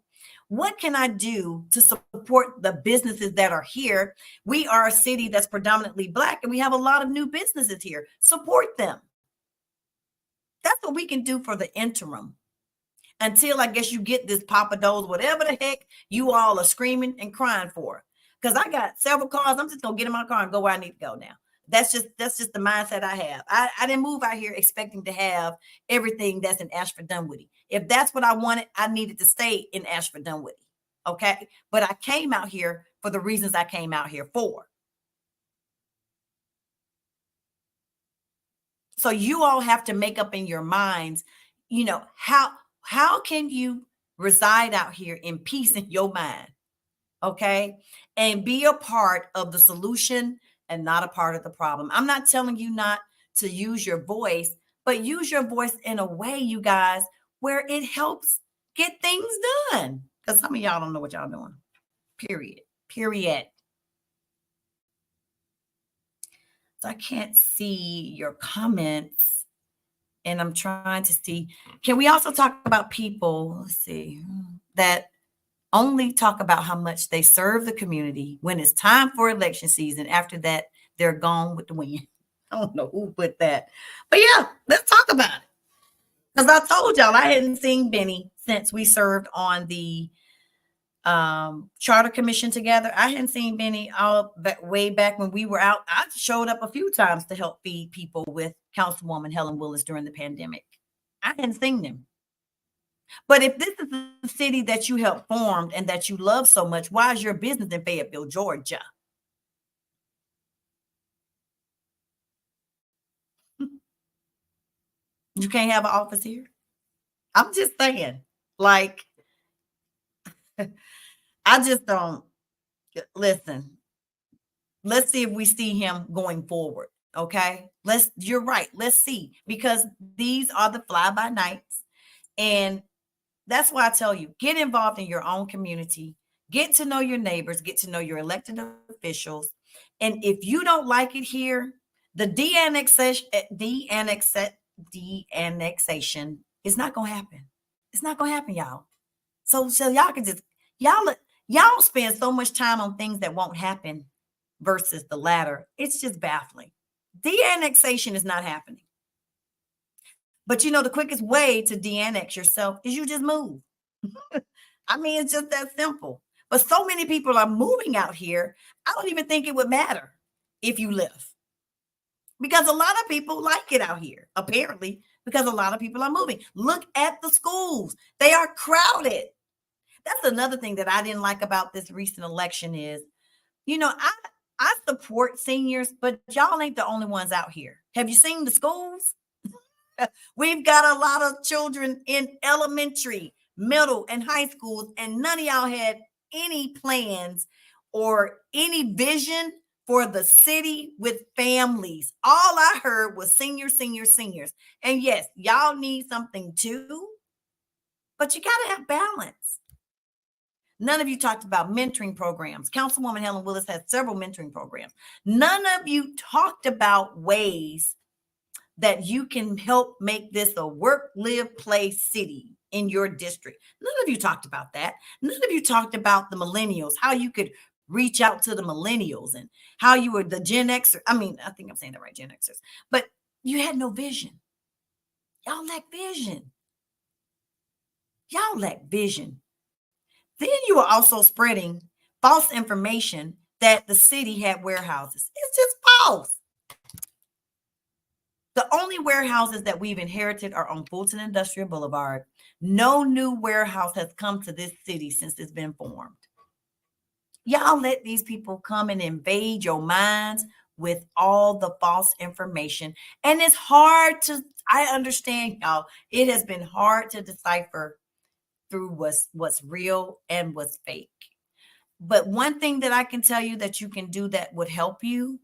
S1: What can I do to support the businesses that are here? We are a city that's predominantly Black, and we have a lot of new businesses here. Support them. That's what we can do for the interim until I guess you get this Papa Do's, whatever the heck you all are screaming and crying for. Because I got several cars. I'm just gonna get in my car and go where I need to go now. That's just the mindset I have. I didn't move out here expecting to have everything that's in Ashford Dunwoody. If that's what I wanted, I needed to stay in Ashford Dunwoody. Okay. But I came out here for the reasons I came out here for. So you all have to make up in your minds, how can you reside out here in peace in your mind? Okay. And be a part of the solution and not a part of the problem. I'm not telling you not to use your voice, but use your voice in a way, you guys, where it helps get things done. Because some of y'all don't know what y'all doing. Period. Period. So I can't see your comments. And I'm trying to see. Can we also talk about people, let's see, that only talk about how much they serve the community when it's time for election season? After that, they're gone with the wind. I don't know who put that. But yeah, let's talk about it. Because I told y'all I hadn't seen Benny since we served on the charter commission together. I hadn't seen Benny all back way back when we were out. I showed up a few times to help feed people with Councilwoman Helen Willis during the pandemic. I hadn't seen them. But if this is the city that you helped formed and that you love so much, why is your business in Fayetteville, Georgia? You can't have an office here? I'm just saying, like, I just don't listen. Let's see if we see him going forward. Okay. You're right. Let's see, because these are the fly by nights. And that's why I tell you, get involved in your own community, get to know your neighbors, get to know your elected officials. And if you don't like it here, the de-annexation is not going to happen. It's not going to happen, y'all. So y'all can just, y'all spend so much time on things that won't happen versus the latter. It's just baffling. De-annexation is not happening. But the quickest way to de-annex yourself is you just move. I mean, it's just that simple. But so many people are moving out here, I don't even think it would matter if you live. Because a lot of people like it out here, apparently, because a lot of people are moving. Look at the schools. They are crowded. That's another thing that I didn't like about this recent election is, I support seniors, but y'all ain't the only ones out here. Have you seen the schools? We've got a lot of children in elementary, middle, and high schools, and none of y'all had any plans or any vision for the city with families. All I heard was seniors, seniors, seniors. And yes, y'all need something too, but you got to have balance. None of you talked about mentoring programs. Councilwoman Helen Willis has several mentoring programs. None of you talked about ways that you can help make this a work, live, play city in your district. None of you talked about that. None of you talked about the millennials, how you could reach out to the millennials and how you were the Gen Xer. I mean, I think I'm saying that right, Gen Xers, but you had no vision. Y'all lack vision. Y'all lack vision. Then you are also spreading false information that the city had warehouses. It's just false. The only warehouses that we've inherited are on Fulton Industrial Boulevard. No new warehouse has come to this city since it's been formed. Y'all let these people come and invade your minds with all the false information. And it's hard to, I understand y'all, it has been hard to decipher through what's real and what's fake. But one thing that I can tell you that you can do that would help you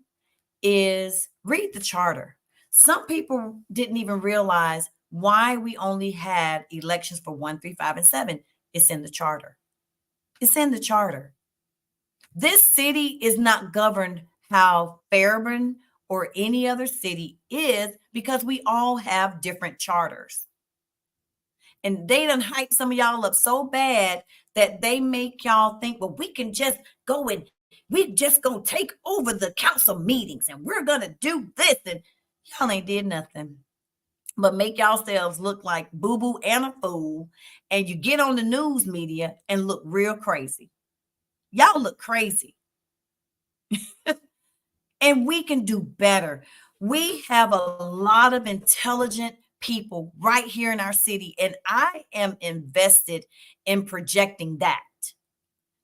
S1: is read the charter. Some people didn't even realize why we only had elections for 1, 3, 5, and 7. It's in the charter. It's in the charter. This city is not governed how Fairburn or any other city is because we all have different charters. And they done hype some of y'all up so bad that they make y'all think, well, we can just go and we just gonna take over the council meetings and we're gonna do this. And y'all ain't did nothing but make yourselves look like boo-boo and a fool. And you get on the news media and look real crazy. Y'all look crazy. And we can do better. We have a lot of intelligent people right here in our city, and I am invested in projecting that.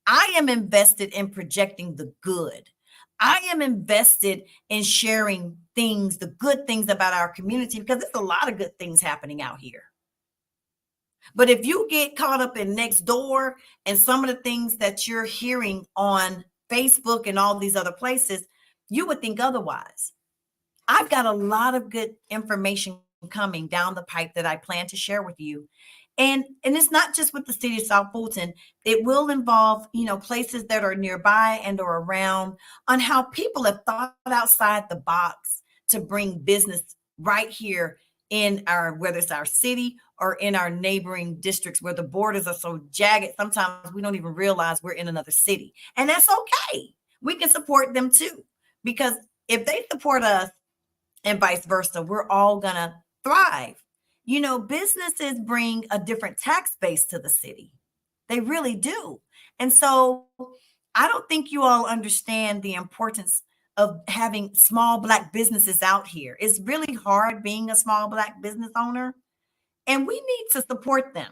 S1: I am invested in projecting the good. I am invested in sharing things, the good things about our community, because there's a lot of good things happening out here. But if you get caught up in next door and some of the things that you're hearing on Facebook and all these other places, you would think otherwise. I've got a lot of good information coming down the pipe that I plan to share with you. And it's not just with the city of South Fulton. It will involve, places that are nearby and or around on how people have thought outside the box to bring business right here in our, whether it's our city or in our neighboring districts where the borders are so jagged. Sometimes we don't even realize we're in another city. And that's okay. We can support them too, because if they support us and vice versa, we're all gonna thrive. Businesses bring a different tax base to the city. They really do. And so I don't think you all understand the importance of having small Black businesses out here. It's really hard being a small Black business owner, and we need to support them.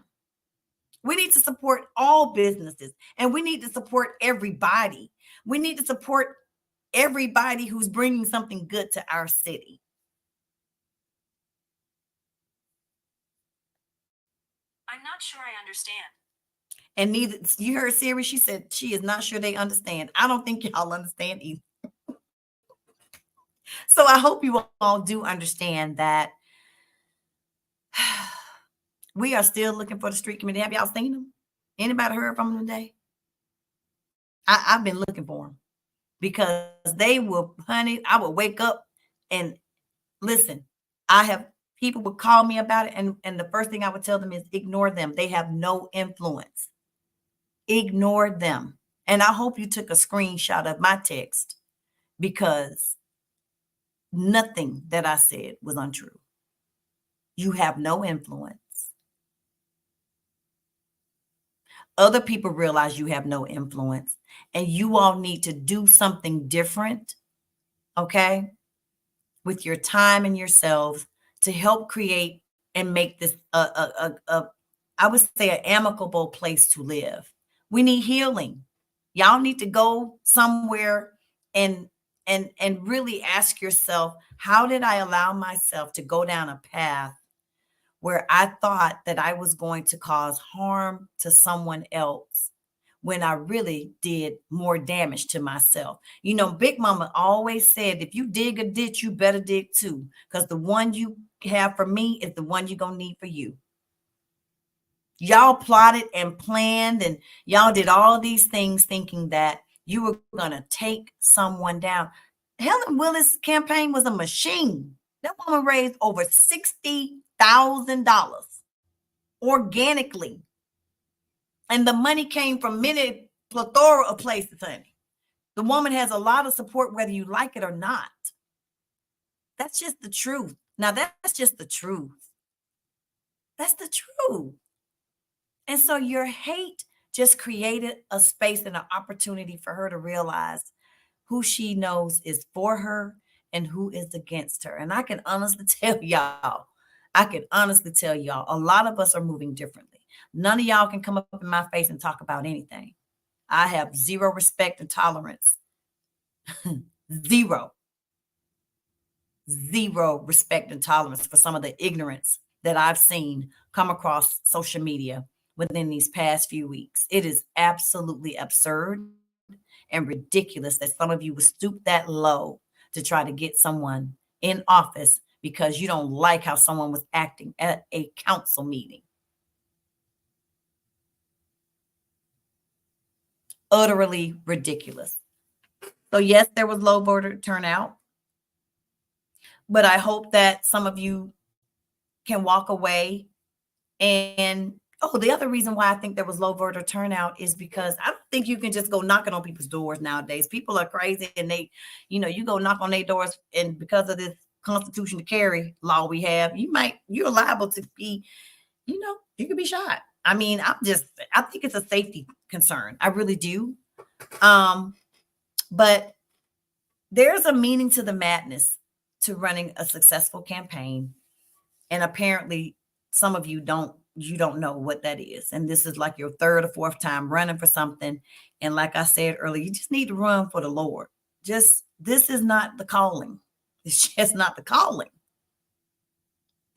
S1: We need to support all businesses, and we need to support everybody. We need to support everybody who's bringing something good to our city.
S2: I'm not sure I understand.
S1: And neither, you heard Siri, she said she is not sure they understand. I don't think y'all understand either. So I hope you all do understand that we are still looking for the street committee. Have y'all seen them? Anybody heard from them today? I've been looking for them because they will, honey, I would wake up and listen. People would call me about it, and the first thing I would tell them is ignore them. They have no influence. Ignore them. And I hope you took a screenshot of my text, because nothing that I said was untrue. You have no influence. Other people realize you have no influence, and you all need to do something different, okay, with your time and yourselves to help create and make this I would say an amicable place to live. We need healing. Y'all need to go somewhere and really ask yourself, how did I allow myself to go down a path where I thought that I was going to cause harm to someone else when I really did more damage to myself? Big Mama always said, if you dig a ditch, you better dig two, because the one you have for me is the one you're going to need for you. Y'all plotted and planned, and y'all did all these things thinking that you were going to take someone down. Helen Willis' campaign was a machine. That woman raised over $60,000 organically. And the money came from many plethora of places, honey. The woman has a lot of support, whether you like it or not. That's just the truth. Now, that's just the truth. That's the truth. And so your hate just created a space and an opportunity for her to realize who she knows is for her and who is against her. And I can honestly tell y'all, a lot of us are moving differently. None of y'all can come up in my face and talk about anything. I have zero respect and tolerance. Zero, zero respect and tolerance for some of the ignorance that I've seen come across social media within these past few weeks. It is absolutely absurd and ridiculous that some of you would stoop that low to try to get someone in office because you don't like how someone was acting at a council meeting. Utterly ridiculous. So, yes, there was low voter turnout, but I hope that some of you can walk away. And the other reason why I think there was low voter turnout is because I don't think you can just go knocking on people's doors nowadays. People are crazy and you go knock on their doors, and because of this constitution to carry law we have, you're liable to be, you could be shot. I mean, I think it's a safety concern. I really do. But there's a meaning to the madness to running a successful campaign. And apparently some of you don't know what that is. And this is like your third or fourth time running for something. And like I said earlier, you just need to run for the Lord. This is not the calling. It's just not the calling.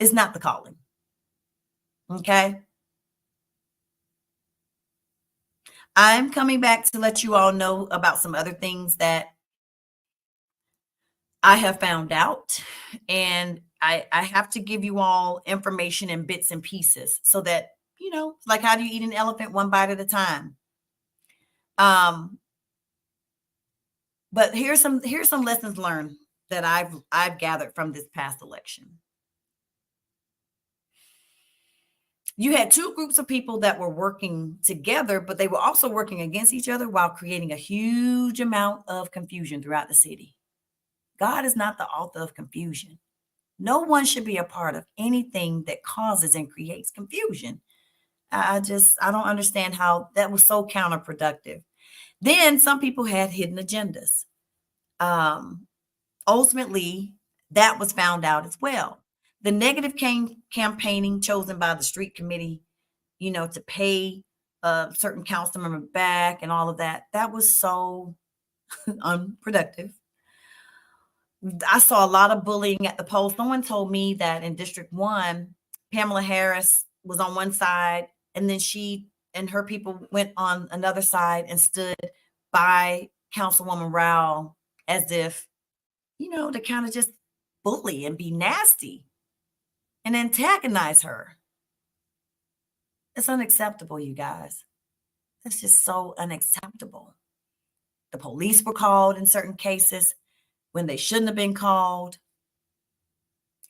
S1: It's not the calling. Okay. I'm coming back to let you all know about some other things that I have found out. And I have to give you all information in bits and pieces so that, like how do you eat an elephant one bite at a time? But here's some lessons learned that I've gathered from this past election. You had two groups of people that were working together, but they were also working against each other while creating a huge amount of confusion throughout the city. God is not the author of confusion. No one should be a part of anything that causes and creates confusion. I don't understand how that was so counterproductive. Then some people had hidden agendas. Ultimately, that was found out as well. The negative campaigning chosen by the street committee, to pay a certain council member back and all of that, that was so unproductive. I saw a lot of bullying at the polls. Someone told me that in District 1, Pamela Harris was on one side, and then she and her people went on another side and stood by Councilwoman Rao as if, to kind of just bully and be nasty and antagonize her. It's unacceptable, you guys. It's just so unacceptable. The police were called in certain cases when they shouldn't have been called.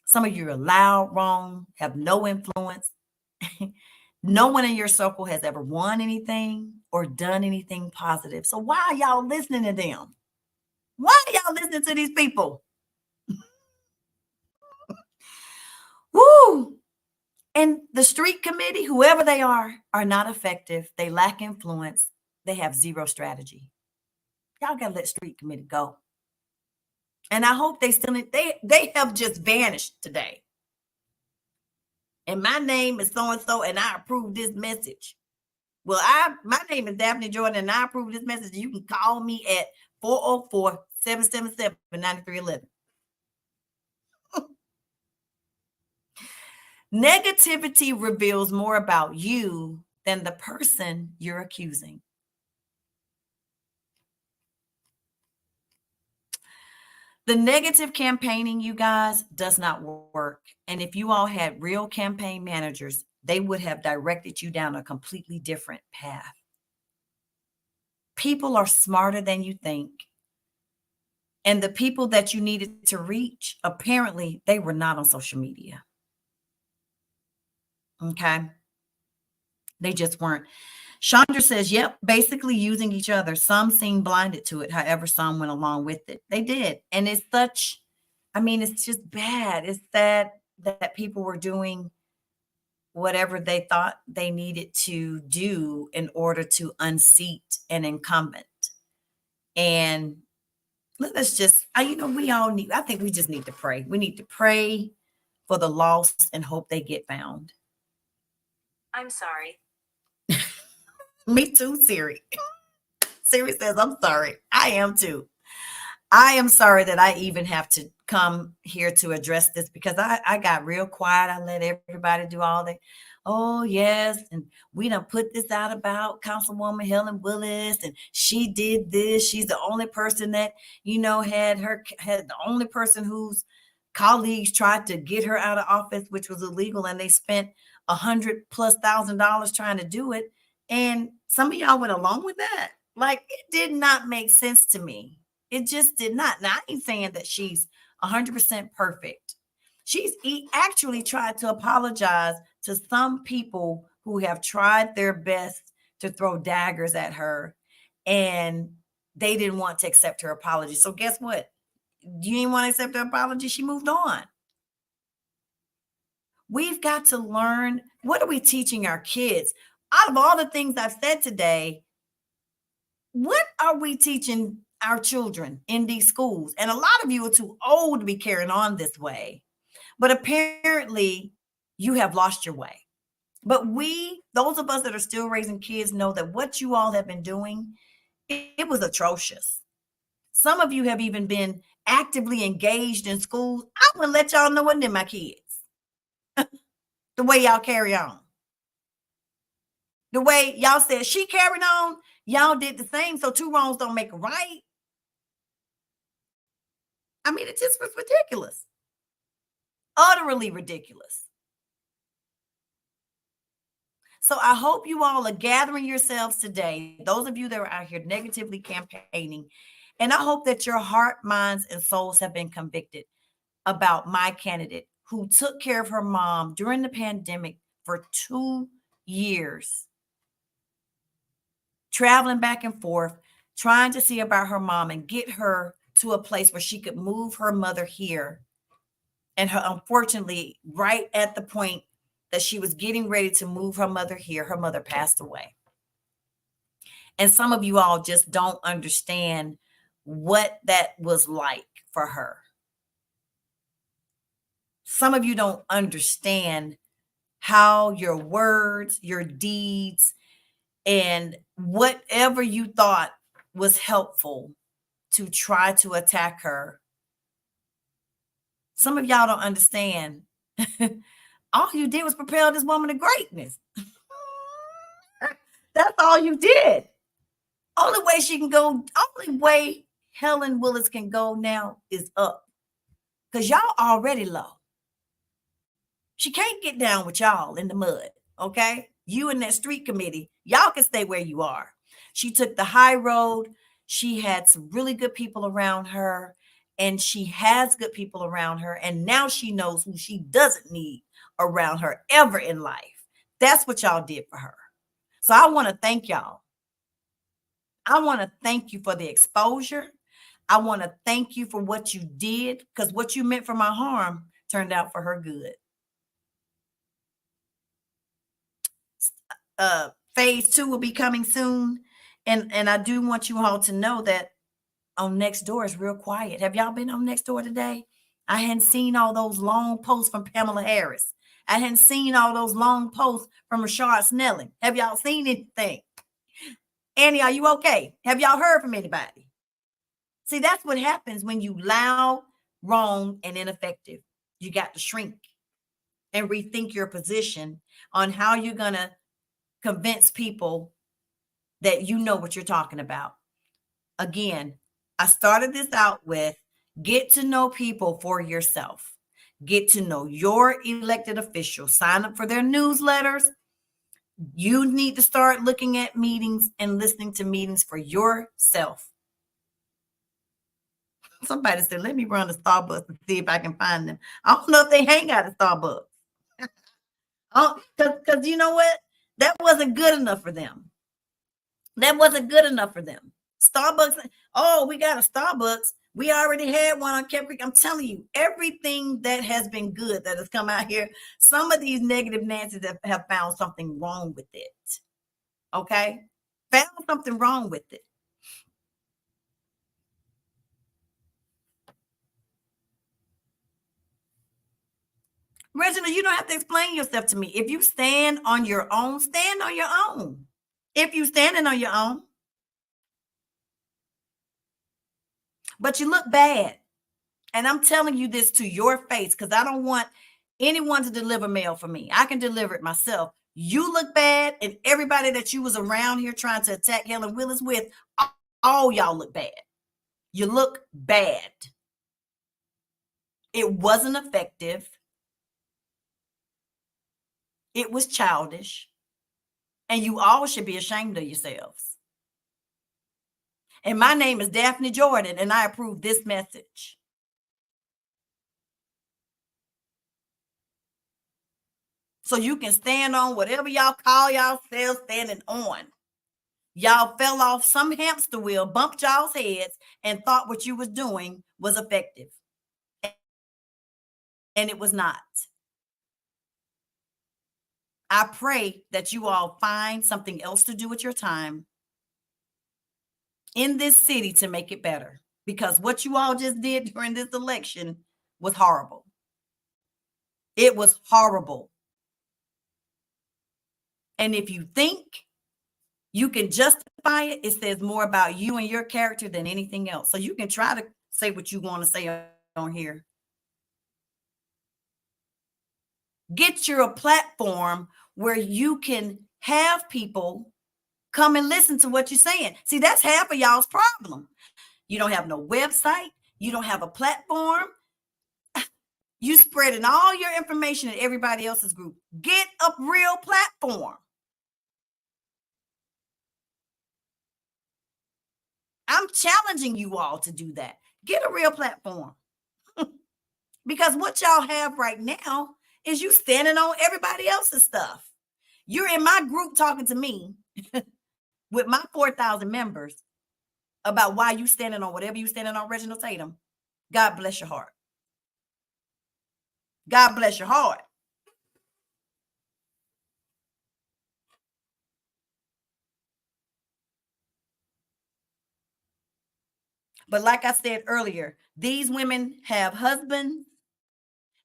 S1: Some of you are loud, wrong, have no influence. No one in your circle has ever won anything or done anything positive. So why are y'all listening to them? Why are y'all listening to these people? Woo! And the street committee, whoever they are not effective. They lack influence. They have zero strategy. Y'all got to let street committee go. And I hope they have just vanished today. And my name is so-and-so, and I approve this message. Well, my name is Daphne Jordan, and I approve this message. You can call me at 404-777-9311. Negativity reveals more about you than the person you're accusing. The negative campaigning, you guys, does not work. And if you all had real campaign managers, they would have directed you down a completely different path. People are smarter than you think. And the people that you needed to reach, apparently, they were not on social media. Okay. They just weren't. Chandra says, yep, basically using each other. Some seemed blinded to it. However, some went along with it. They did. And it's it's just bad. It's sad that people were doing whatever they thought they needed to do in order to unseat an incumbent. And Let's just, we all need, I think we just need to pray. We need to pray for the lost and hope they get found.
S2: I'm sorry.
S1: Me too, Siri. Siri says, I'm sorry. I am too. I am sorry that I even have to come here to address this because I got real quiet. I let everybody do all that. Oh, yes. And we done put this out about Councilwoman Helen Willis, and she did this. She's the only person that, had the only person whose colleagues tried to get her out of office, which was illegal, and they spent $100,000+ trying to do it. And some of y'all went along with that. Like, it did not make sense to me. It just did not. Now, I ain't saying that she's 100% perfect. She's actually tried to apologize to some people who have tried their best to throw daggers at her, and they didn't want to accept her apology. So guess what? You didn't want to accept her apology. She moved on. We've got to learn, what are we teaching our kids? Out of all the things I've said today, what are we teaching our children in these schools? And a lot of you are too old to be carrying on this way. But apparently, you have lost your way. But those of us that are still raising kids, know that what you all have been doing, it was atrocious. Some of you have even been actively engaged in schools. I want to let y'all know what they're my kids. The way y'all carry on. The way y'all said she carried on, y'all did the same. So two wrongs don't make a right. I mean, it just was ridiculous. Utterly ridiculous. So I hope you all are gathering yourselves today, those of you that are out here negatively campaigning, and I hope that your heart, minds, and souls have been convicted about my candidate who took care of her mom during the pandemic for 2 years, traveling back and forth, trying to see about her mom and get her to a place where she could move her mother here. And unfortunately, right at the point that she was getting ready to move her mother here, her mother passed away. And some of you all just don't understand what that was like for her. Some of you don't understand how your words, your deeds, and whatever you thought was helpful to try to attack her. Some of y'all don't understand. All you did was propel this woman to greatness. That's all you did. Only way she can go, only way Helen Willis can go now is up. Because y'all already low. She can't get down with y'all in the mud, okay? You and that street committee, y'all can stay where you are. She took the high road. She had some really good people around her, and she has good people around her. And now she knows who she doesn't need around her ever in life. That's what y'all did for her. So I want to thank y'all. I want to thank you for the exposure. I want to thank you for what you did, because what you meant for my harm turned out for her good. Phase 2 will be coming soon. And I do want you all to know that on Nextdoor is real quiet. Have y'all been on Nextdoor today? I hadn't seen all those long posts from Pamela Harris. I hadn't seen all those long posts from Rashard Snelling. Have y'all seen anything? Annie, are you okay? Have y'all heard from anybody? See, that's what happens when you loud, wrong, and ineffective. You got to shrink and rethink your position on how you're going to convince people that you know what you're talking about. Again, I started this out with get to know people for yourself. Get to know your elected officials. Sign up for their newsletters. You need to start looking at meetings and listening to meetings for yourself. Somebody said, let me run to Starbucks and see if I can find them. I don't know if they hang out at Starbucks. Because you know what? That wasn't good enough for them. That wasn't good enough for them. Starbucks, oh, we got a Starbucks. We already had one on Kep Creek. I'm telling you, everything that has been good that has come out here, some of these negative Nancy's have found something wrong with it. Okay? Found something wrong with it. Reginald, you don't have to explain yourself to me. If you stand on your own, stand on your own. If you standing on your own. But you look bad. And I'm telling you this to your face because I don't want anyone to deliver mail for me. I can deliver it myself. You look bad, and everybody that you was around here trying to attack Helen Willis with, all y'all look bad. You look bad. It wasn't effective. It was childish. And you all should be ashamed of yourselves. And my name is Daphne Jordan, and I approve this message. So you can stand on whatever y'all call yourselves standing on. Y'all fell off some hamster wheel, bumped y'all's heads, and thought what you was doing was effective. And it was not. I pray that you all find something else to do with your time in this city to make it better. Because what you all just did during this election was horrible. It was horrible. And if you think you can justify it, it says more about you and your character than anything else. So you can try to say what you want to say on here. Get you a platform where you can have people come and listen to what you're saying. See, that's half of y'all's problem. You don't have no website. You don't have a platform. You spreading all your information in everybody else's group. Get a real platform. I'm challenging you all to do that. Get a real platform. Because what y'all have right now is you standing on everybody else's stuff. You're in my group talking to me with my 4,000 members about why you standing on whatever you standing on, Reginald Tatum. God bless your heart. God bless your heart. But like I said earlier, these women have husbands,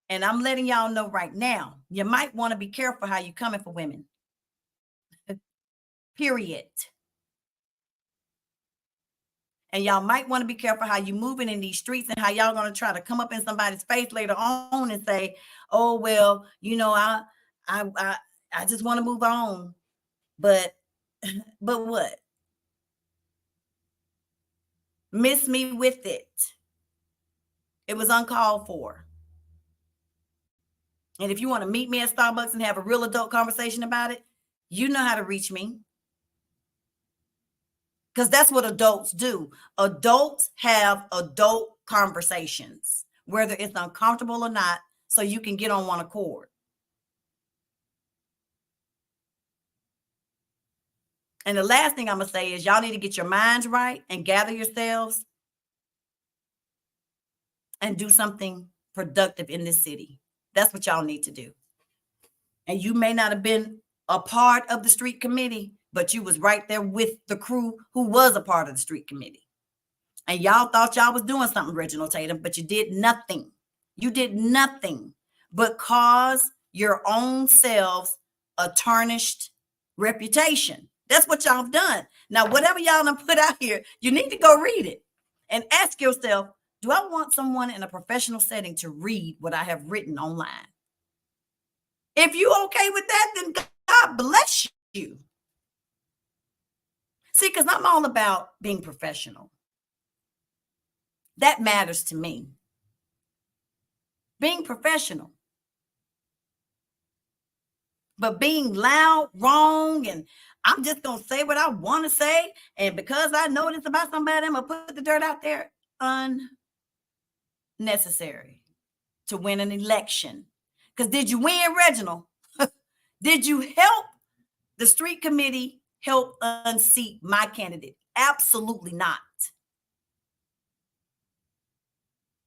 S1: and I'm letting y'all know right now, you might want to be careful how you coming for women. Period. And y'all might want to be careful how you moving in these streets and how y'all going to try to come up in somebody's face later on and say, "Oh, well, you know, I just want to move on." But what? Miss me with it. It was uncalled for. And if you want to meet me at Starbucks and have a real adult conversation about it, you know how to reach me. Because that's what adults do. Adults have adult conversations, whether it's uncomfortable or not, so you can get on one accord. And the last thing I'm going to say is y'all need to get your minds right and gather yourselves and do something productive in this city. That's what y'all need to do. And you may not have been a part of the street committee, but you was right there with the crew who was a part of the street committee. And y'all thought y'all was doing something, Reginald Tatum, but you did nothing. You did nothing but cause your own selves a tarnished reputation. That's what y'all have done. Now, whatever y'all done put out here, you need to go read it and ask yourself, do I want someone in a professional setting to read what I have written online? If you okay with that, then God bless you. See, because I'm all about being professional. That matters to me. Being professional. But being loud, wrong, and I'm just going to say what I want to say. And because I know this about somebody, I'm going to put the dirt out there. Unnecessary to win an election. Because did you win, Reginald? Did you help the street committee help unseat my candidate? Absolutely not.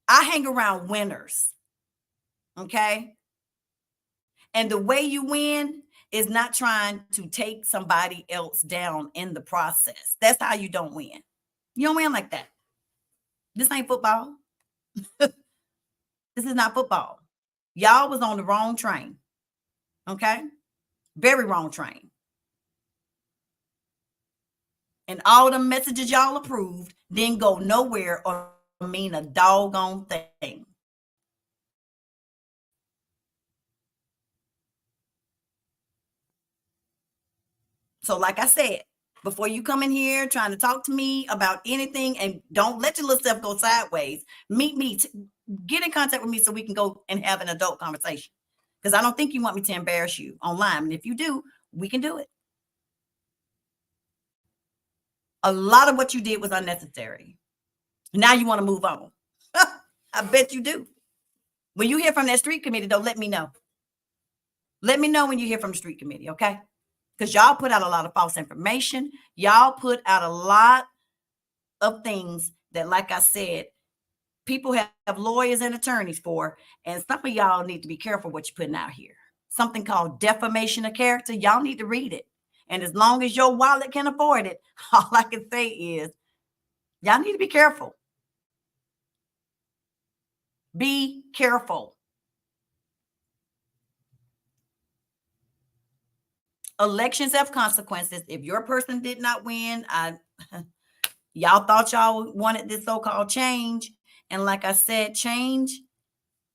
S1: I hang around winners. Okay? And the way you win is not trying to take somebody else down in the process. That's how you don't win. You don't win like that. This ain't football. This is not football. Y'all was on the wrong train. Okay? Very wrong train. And all the messages y'all approved didn't go nowhere or mean a doggone thing. So, like I said, before you come in here trying to talk to me about anything, and don't let your little stuff go sideways, meet me, get in contact with me so we can go and have an adult conversation. Because I don't think you want me to embarrass you online. And if you do, we can do it. A lot of what you did was unnecessary. Now you want to move on. I bet you do. When you hear from that street committee, though, let me know. Let me know when you hear from the street committee, okay? Because y'all put out a lot of false information. Y'all put out a lot of things that, like I said, people have lawyers and attorneys for. And some of y'all need to be careful what you're putting out here. Something called defamation of character. Y'all need to read it. And as long as your wallet can afford it, all I can say is y'all need to be careful. Be careful. Elections have consequences. If your person did not win, y'all thought y'all wanted this so-called change. And like I said, change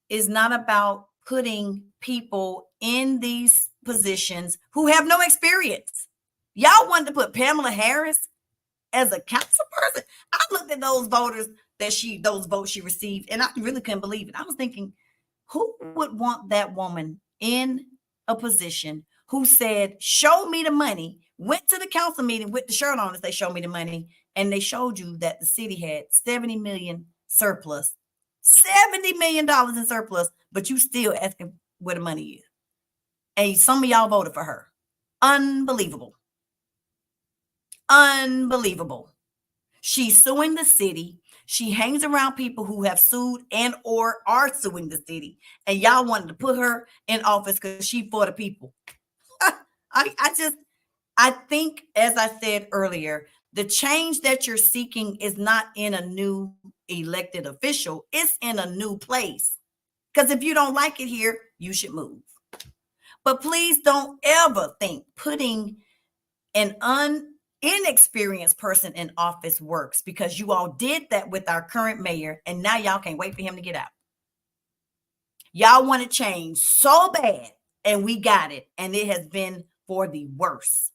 S1: is not about putting people in these positions who have no experience. Y'all wanted to put Pamela Harris as a council person. I looked at those those votes she received, and I really couldn't believe it. I was thinking, who would want that woman in a position who said, show me the money, went to the council meeting with the shirt on and say, show me the money. And they showed you that the city had 70 million surplus, $70 million in surplus, but you still asking where the money is. And some of y'all voted for her. Unbelievable. Unbelievable. She's suing the city. She hangs around people who have sued and or are suing the city. And y'all wanted to put her in office because she for the people. I think, as I said earlier, the change that you're seeking is not in a new elected official. It's in a new place. Because if you don't like it here, you should move. But please don't ever think putting an inexperienced person in office works, because you all did that with our current mayor, and now y'all can't wait for him to get out. Y'all want to change so bad, and we got it, and it has been for the worse.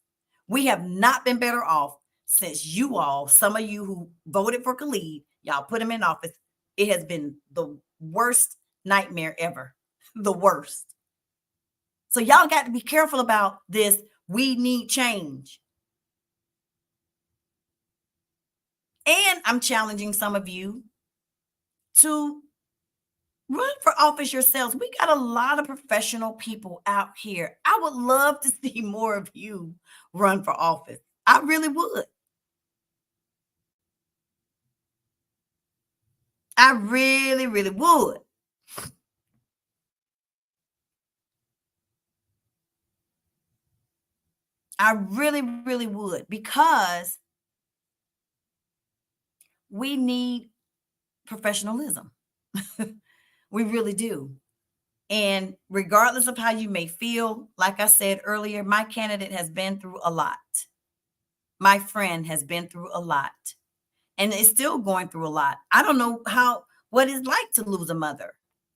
S1: We have not been better off since you all, some of you who voted for Khalid, y'all put him in office. It has been the worst nightmare ever. The worst. So y'all got to be careful about this. We need change. And I'm challenging some of you to run for office yourselves. We got a lot of professional people out here. I would love to see more of you run for office. I really would. I really, really would. I really, really would, because we need professionalism. We really do. And regardless of how you may feel, like I said earlier, my candidate has been through a lot. My friend has been through a lot and is still going through a lot. I don't know what it's like to lose a mother.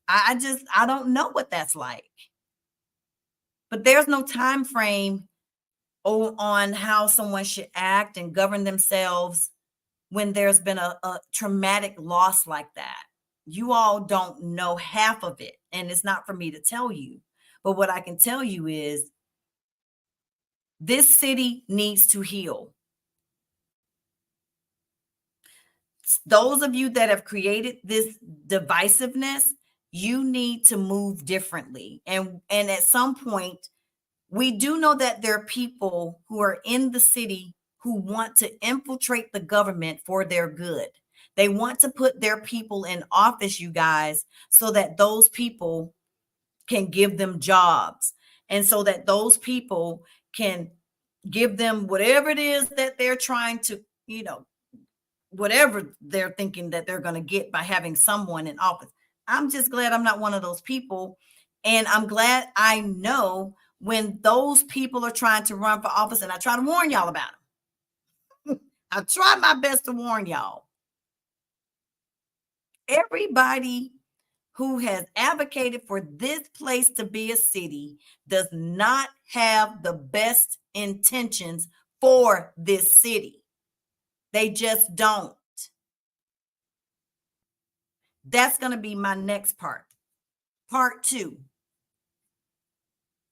S1: I don't know what that's like. But there's no time frame on how someone should act and govern themselves when there's been a traumatic loss like that. You all don't know half of it, and it's not for me to tell you. But what I can tell you is this city needs to heal. Those of you that have created this divisiveness, you need to move differently. And at some point, we do know that there are people who are in the city who want to infiltrate the government for their good. They want to put their people in office, you guys, so that those people can give them jobs, and so that those people can give them whatever it is that they're trying to, whatever they're thinking that they're going to get by having someone in office. I'm just glad I'm not one of those people. And I'm glad I know when those people are trying to run for office, and I try to warn y'all about them. I try my best to warn y'all. Everybody who has advocated for this place to be a city does not have the best intentions for this city. They just don't. That's going to be my next part. Part 2.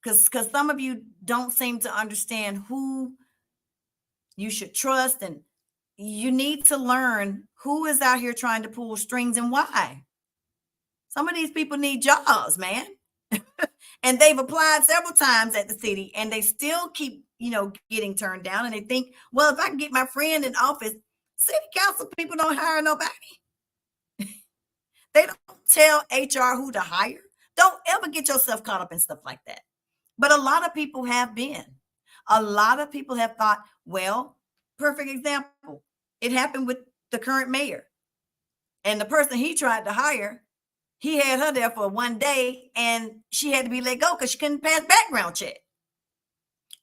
S1: Because some of you don't seem to understand who you should trust, and you need to learn who is out here trying to pull strings and why. Some of these people need jobs, man. And they've applied several times at the city and they still keep, getting turned down. And they think, well, if I can get my friend in office, city council people don't hire nobody. They don't tell HR who to hire. Don't ever get yourself caught up in stuff like that. But a lot of people have been. A lot of people have thought, well, perfect example. It happened with the current mayor. And the person he tried to hire, he had her there for one day and she had to be let go because she couldn't pass background check.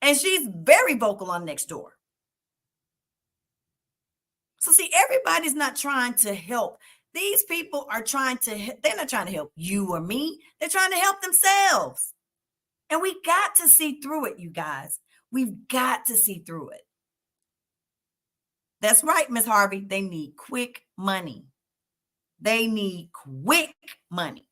S1: And she's very vocal on Nextdoor. So see, everybody's not trying to help. These people are they're not trying to help you or me. They're trying to help themselves. And we got to see through it, you guys. We've got to see through it. That's right, Miss Harvey. They need quick money. They need quick money.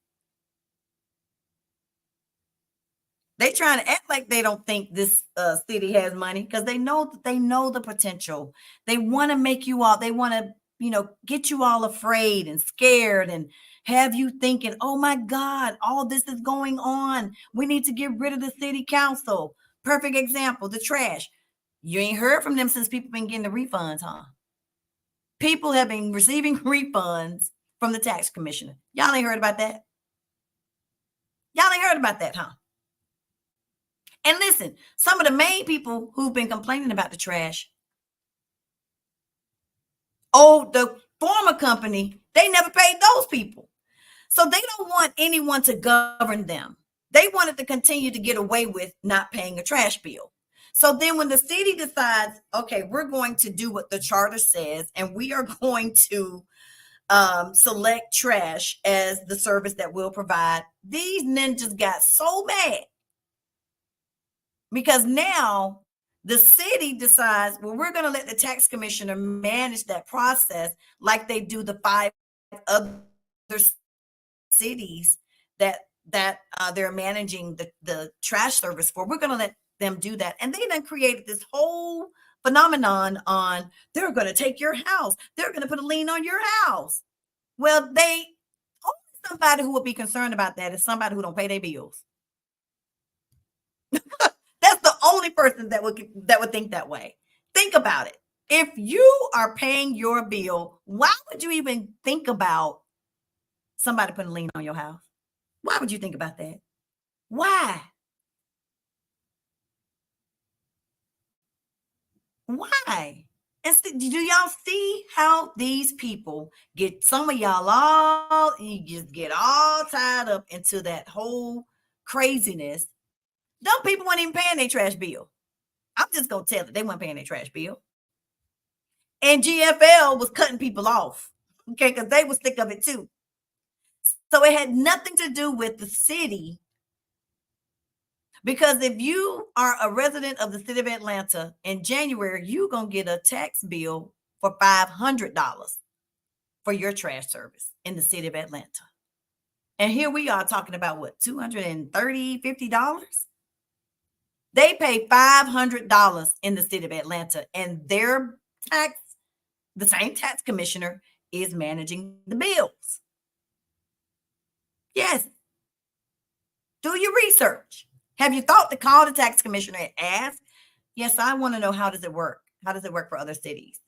S1: They trying to act like they don't think this city has money because they know the potential. They want to make you all, they want to, get you all afraid and scared and have you thinking, oh my God, all this is going on. We need to get rid of the city council. Perfect example, the trash. You ain't heard from them since people been getting the refunds, huh? People have been receiving refunds from the tax commissioner. Y'all ain't heard about that? Y'all ain't heard about that, huh? And listen, some of the main people who've been complaining about the trash, the former company, they never paid those people. So they don't want anyone to govern them. They wanted to continue to get away with not paying a trash bill. So then when the city decides, okay, we're going to do what the charter says, and we are going to select trash as the service that we'll provide, these ninjas got so mad because now the city decides, well, we're going to let the tax commissioner manage that process like they do the 5 other cities that they're managing the trash service for. We're going to let them do that. And they then created this whole phenomenon on they're going to take your house. They're going to put a lien on your house. Well, somebody who would be concerned about that is somebody who don't pay their bills. That's the only person that would think that way. Think about it. If you are paying your bill, why would you even think about somebody putting a lien on your house? Why would you think about that? Why? Why? And do y'all see how these people get some of y'all you just get all tied up into that whole craziness? Them people weren't even paying their trash bill. I'm just going to tell it. They weren't paying their trash bill. And GFL was cutting people off, okay, because they were sick of it too. So it had nothing to do with the city. Because if you are a resident of the city of Atlanta in January, you're going to get a tax bill for $500 for your trash service in the city of Atlanta. And here we are talking about what, $230, $50? They pay $500 in the city of Atlanta, and the same tax commissioner is managing the bills. Yes. Do your research. Have you thought to call the tax commissioner and ask? Yes, I want to know, how does it work? How does it work for other cities?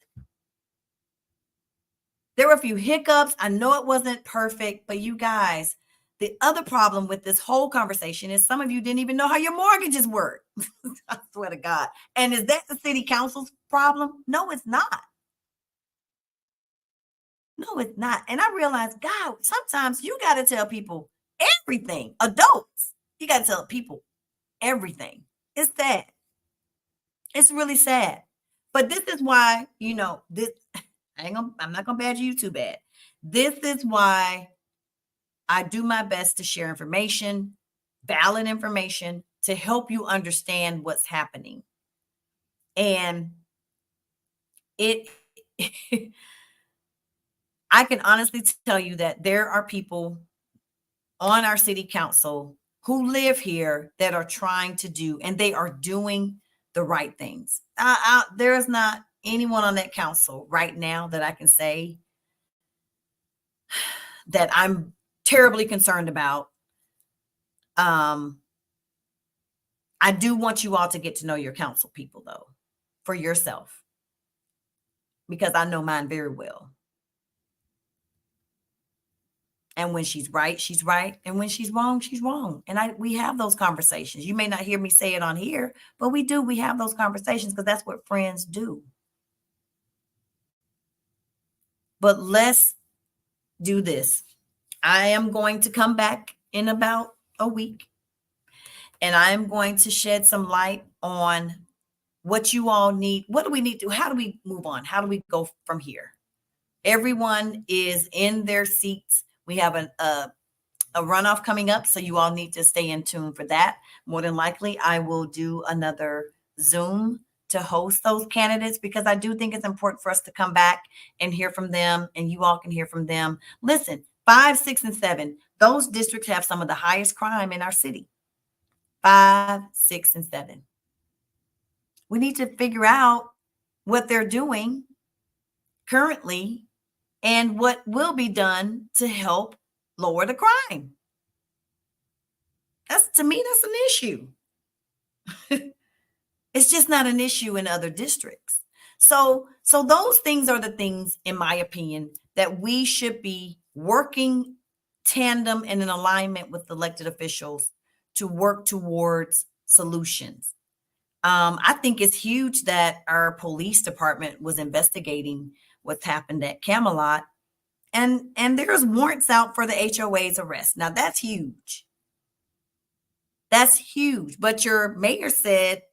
S1: There were a few hiccups. I know it wasn't perfect, but you guys, the other problem with this whole conversation is some of you didn't even know how your mortgages work. I swear to God. And is that the city council's problem? No, it's not. No, it's not. And I realized, God, sometimes you got to tell people everything, adults. You got to tell people everything. It's sad. It's really sad. But this is why, this I'm not gonna badger you too bad. This is why I do my best to share information, valid information, to help you understand what's happening. And it I can honestly tell you that there are people on our city council who live here that are trying to do, and they are doing the right things. There is not anyone on that council right now that I can say that I'm terribly concerned about. I do want you all to get to know your council people, though, for yourself, because I know mine very well. And when she's right, she's right. And when she's wrong, she's wrong. And we have those conversations. You may not hear me say it on here, but we do. We have those conversations because that's what friends do. But let's do this. I am going to come back in about a week, and I'm going to shed some light on what you all need. What do we need to do? How do we move on? How do we go from here? Everyone is in their seats. We have a runoff coming up, so you all need to stay in tune for that. More than likely, I will do another Zoom to host those candidates, because I do think it's important for us to come back and hear from them, and you all can hear from them. Listen, 5, 6, and 7, those districts have some of the highest crime in our city. 5, 6, and 7. We need to figure out what they're doing currently and what will be done to help lower the crime. To me, that's an issue. It's just not an issue in other districts. So those things are the things, in my opinion, that we should be working tandem and in alignment with elected officials to work towards solutions. I think it's huge that our police department was investigating what's happened at Camelot, and there's warrants out for the HOA's arrest. Now that's huge. That's huge. But your mayor said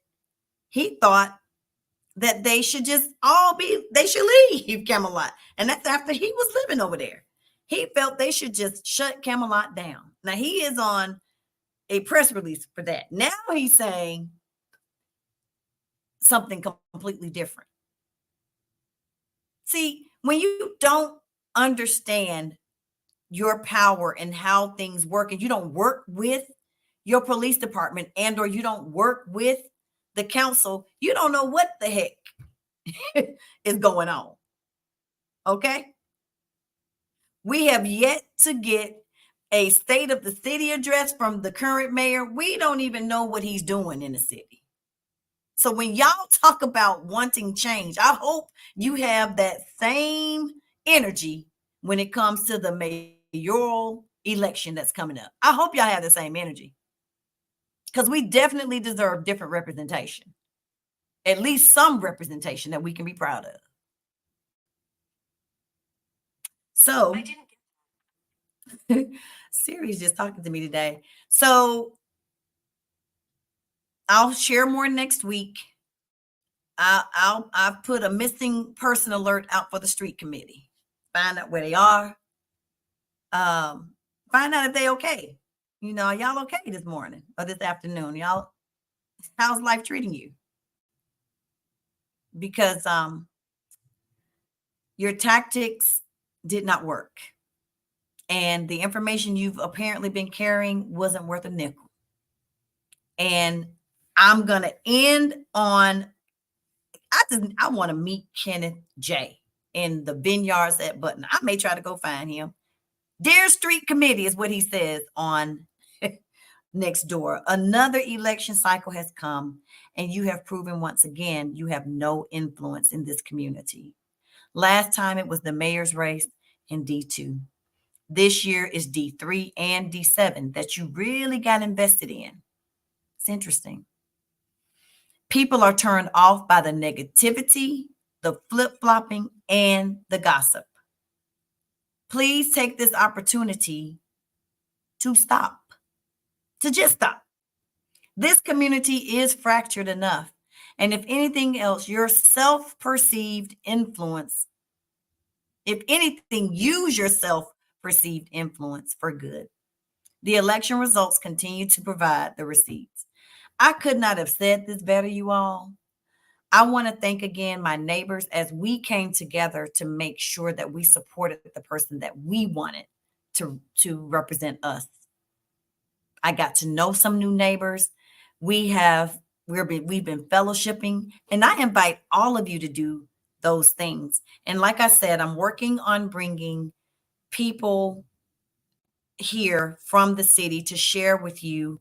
S1: he thought that they should leave Camelot. And that's after he was living over there. He felt they should just shut Camelot down. Now he is on a press release for that. Now he's saying something completely different. See, when you don't understand your power and how things work, and you don't work with your police department or you don't work with the council, you don't know what the heck is going on. Okay? We have yet to get a state of the city address from the current mayor. We don't even know what he's doing in the city. So when y'all talk about wanting change, I hope you have that same energy when it comes to the mayoral election that's coming up. I hope y'all have the same energy, because we definitely deserve different representation, at least some representation that we can be proud of. So
S2: I didn't get
S1: Siri's just talking to me today. So I'll share more next week. I've put a missing person alert out for the street committee. Find out where they are. Find out if they okay. Are y'all okay this morning or this afternoon? Y'all, how's life treating you? Because your tactics did not work, and the information you've apparently been carrying wasn't worth a nickel. And I'm gonna end on, I want to meet Kenneth J. in the vineyards at Button. I may try to go find him. Dear Street Committee is what he says on Nextdoor. Another election cycle has come, and you have proven once again you have no influence in this community. Last time it was the mayor's race in D2. This year is D3 and D7 that you really got invested in. It's interesting. People are turned off by the negativity, the flip-flopping, and the gossip. Please take this opportunity to stop. to just stop. This community is fractured enough. And if anything else, your self perceived influence, if anything, use your self perceived influence for good. The election results continue to provide the receipts. I could not have said this better, you all. I want to thank again my neighbors as we came together to make sure that we supported the person that we wanted to represent us. I got to know some new neighbors. We've been fellowshipping, and I invite all of you to do those things. And like I said, I'm working on bringing people here from the city to share with you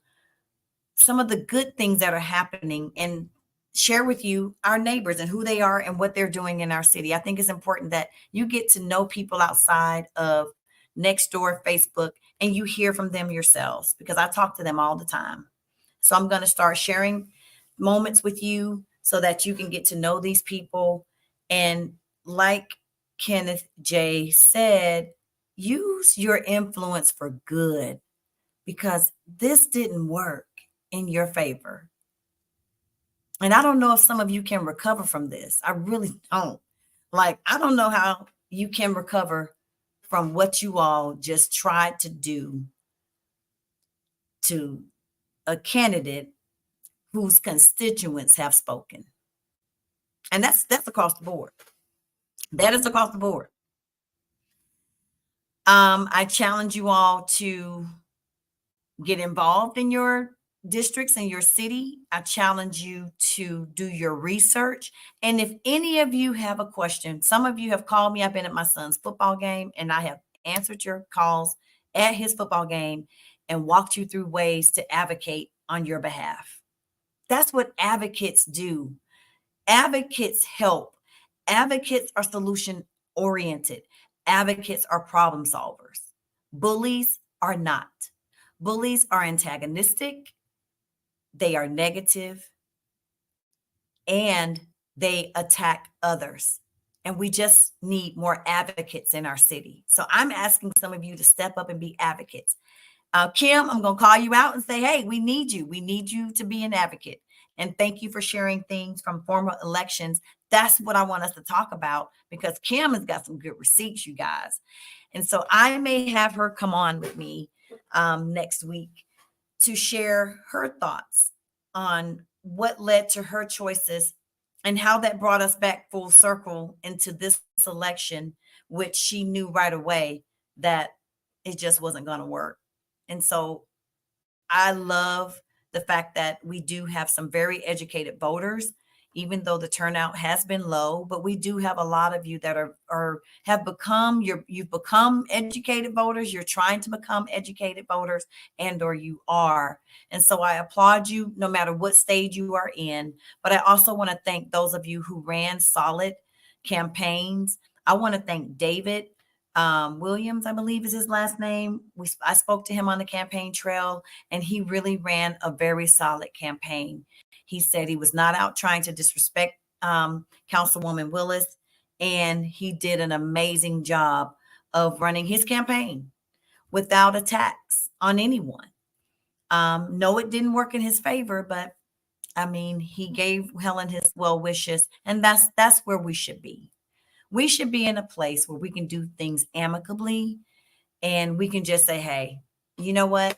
S1: some of the good things that are happening and share with you our neighbors and who they are and what they're doing in our city. I think it's important that you get to know people outside of Nextdoor, Facebook, and you hear from them yourselves because I talk to them all the time. So I'm going to start sharing moments with you so that you can get to know these people. And like Kenneth J said, use your influence for good because this didn't work in your favor. And I don't know if some of you can recover from this. I really don't. Like, I don't know how you can recover from what you all just tried to do to a candidate whose constituents have spoken. And that's across the board. That is across the board. I challenge you all to get involved in your districts and your city. I challenge you to do your research. And if any of you have a question, some of you have called me. I've been at my son's football game and I have answered your calls at his football game and walked you through ways to advocate on your behalf. That's what advocates do. Advocates help. Advocates are solution oriented. Advocates are problem solvers. Bullies are not. Bullies are antagonistic, they are negative, and they attack others. And we just need more advocates in our city. So I'm asking some of you to step up and be advocates. Kim, I'm going to call you out and say, hey, we need you. We need you to be an advocate. And thank you for sharing things from former elections. That's what I want us to talk about because Kim has got some good receipts, you guys. And so I may have her come on with me next week to share her thoughts on what led to her choices and how that brought us back full circle into this election, which she knew right away that it just wasn't going to work. And so I love the fact that we do have some very educated voters, even though the turnout has been low, but we do have a lot of you that you've become educated voters. You're trying to become educated voters or you are. And so I applaud you no matter what stage you are in. But I also want to thank those of you who ran solid campaigns. I want to thank David Williams, I believe is his last name. I spoke to him on the campaign trail and he really ran a very solid campaign. He said he was not out trying to disrespect Councilwoman Willis, and he did an amazing job of running his campaign without attacks on anyone. No, it didn't work in his favor, but I mean, he gave Helen his well wishes, and that's where we should be. We should be in a place where we can do things amicably and we can just say, hey, you know what?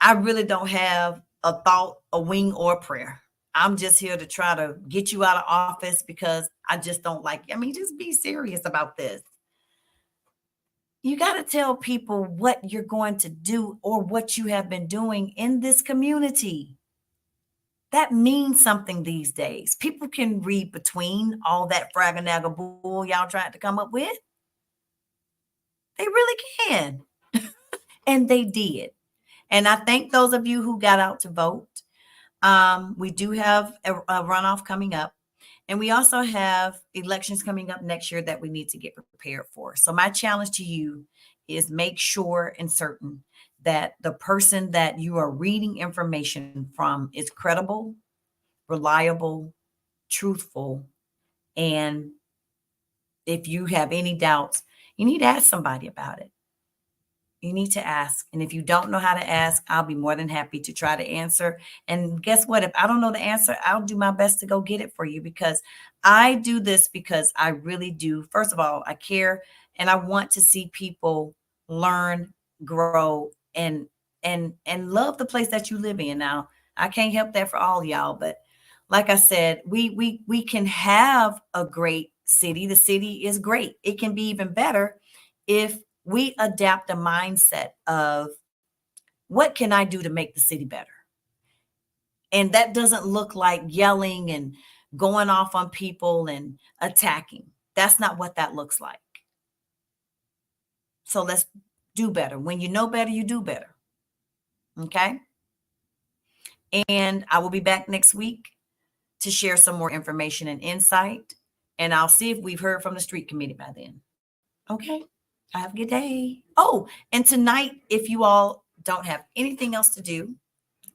S1: I really don't have a thought, a wing, or a prayer. I'm just here to try to get you out of office because I just don't like you. I mean, just be serious about this. You got to tell people what you're going to do or what you have been doing in this community. That means something these days. People can read between all that fraganaga bull y'all tried to come up with. They really can. And they did. And I thank those of you who got out to vote. We do have a runoff coming up. And we also have elections coming up next year that we need to get prepared for. So my challenge to you is make sure and certain that the person that you are reading information from is credible, reliable, truthful. And if you have any doubts, you need to ask somebody about it. You need to ask. And if you don't know how to ask, I'll be more than happy to try to answer. And guess what? If I don't know the answer, I'll do my best to go get it for you, because I do this because I really do. First of all, I care and I want to see people learn, grow, and love the place that you live in. Now, I can't help that for all y'all, but like I said, we can have a great city. The city is great. It can be even better if we adapt a mindset of what can I do to make the city better? And that doesn't look like yelling and going off on people and attacking. That's not what that looks like. So let's do better. When you know better, you do better. Okay. And I will be back next week to share some more information and insight. And I'll see if we've heard from the street committee by then. Okay. Have a good day. Oh, and tonight, if you all don't have anything else to do,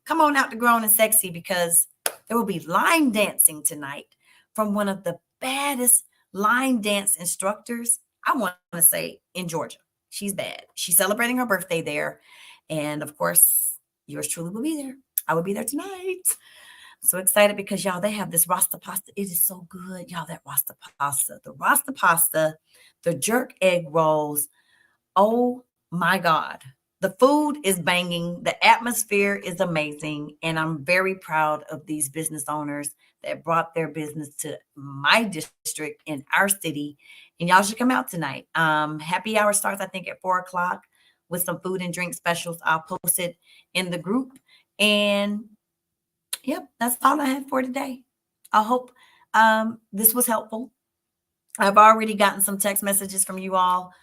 S1: come on out to Grown and Sexy, because there will be line dancing tonight from one of the baddest line dance instructors, I want to say, in Georgia. She's bad. She's celebrating her birthday there. And of course, yours truly will be there. I will be there tonight. I'm so excited because y'all, they have this Rasta pasta. It is so good. Y'all, that Rasta pasta, the jerk egg rolls. Oh my God. The food is banging. The atmosphere is amazing. And I'm very proud of these business owners that brought their business to my district in our city. And y'all should come out tonight. Happy hour starts, I think, at 4 o'clock with some food and drink specials. I'll post it in the group. And yep, that's all I had for today. I hope this was helpful. I've already gotten some text messages from you all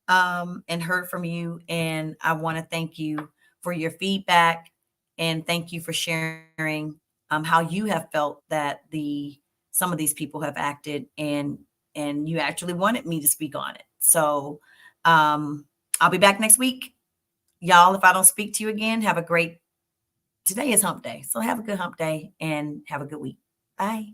S1: and heard from you. And I want to thank you for your feedback, and thank you for sharing how you have felt that some of these people have acted, and you actually wanted me to speak on it. So I'll be back next week. Y'all, if I don't speak to you again, today is hump day. So have a good hump day and have a good week. Bye.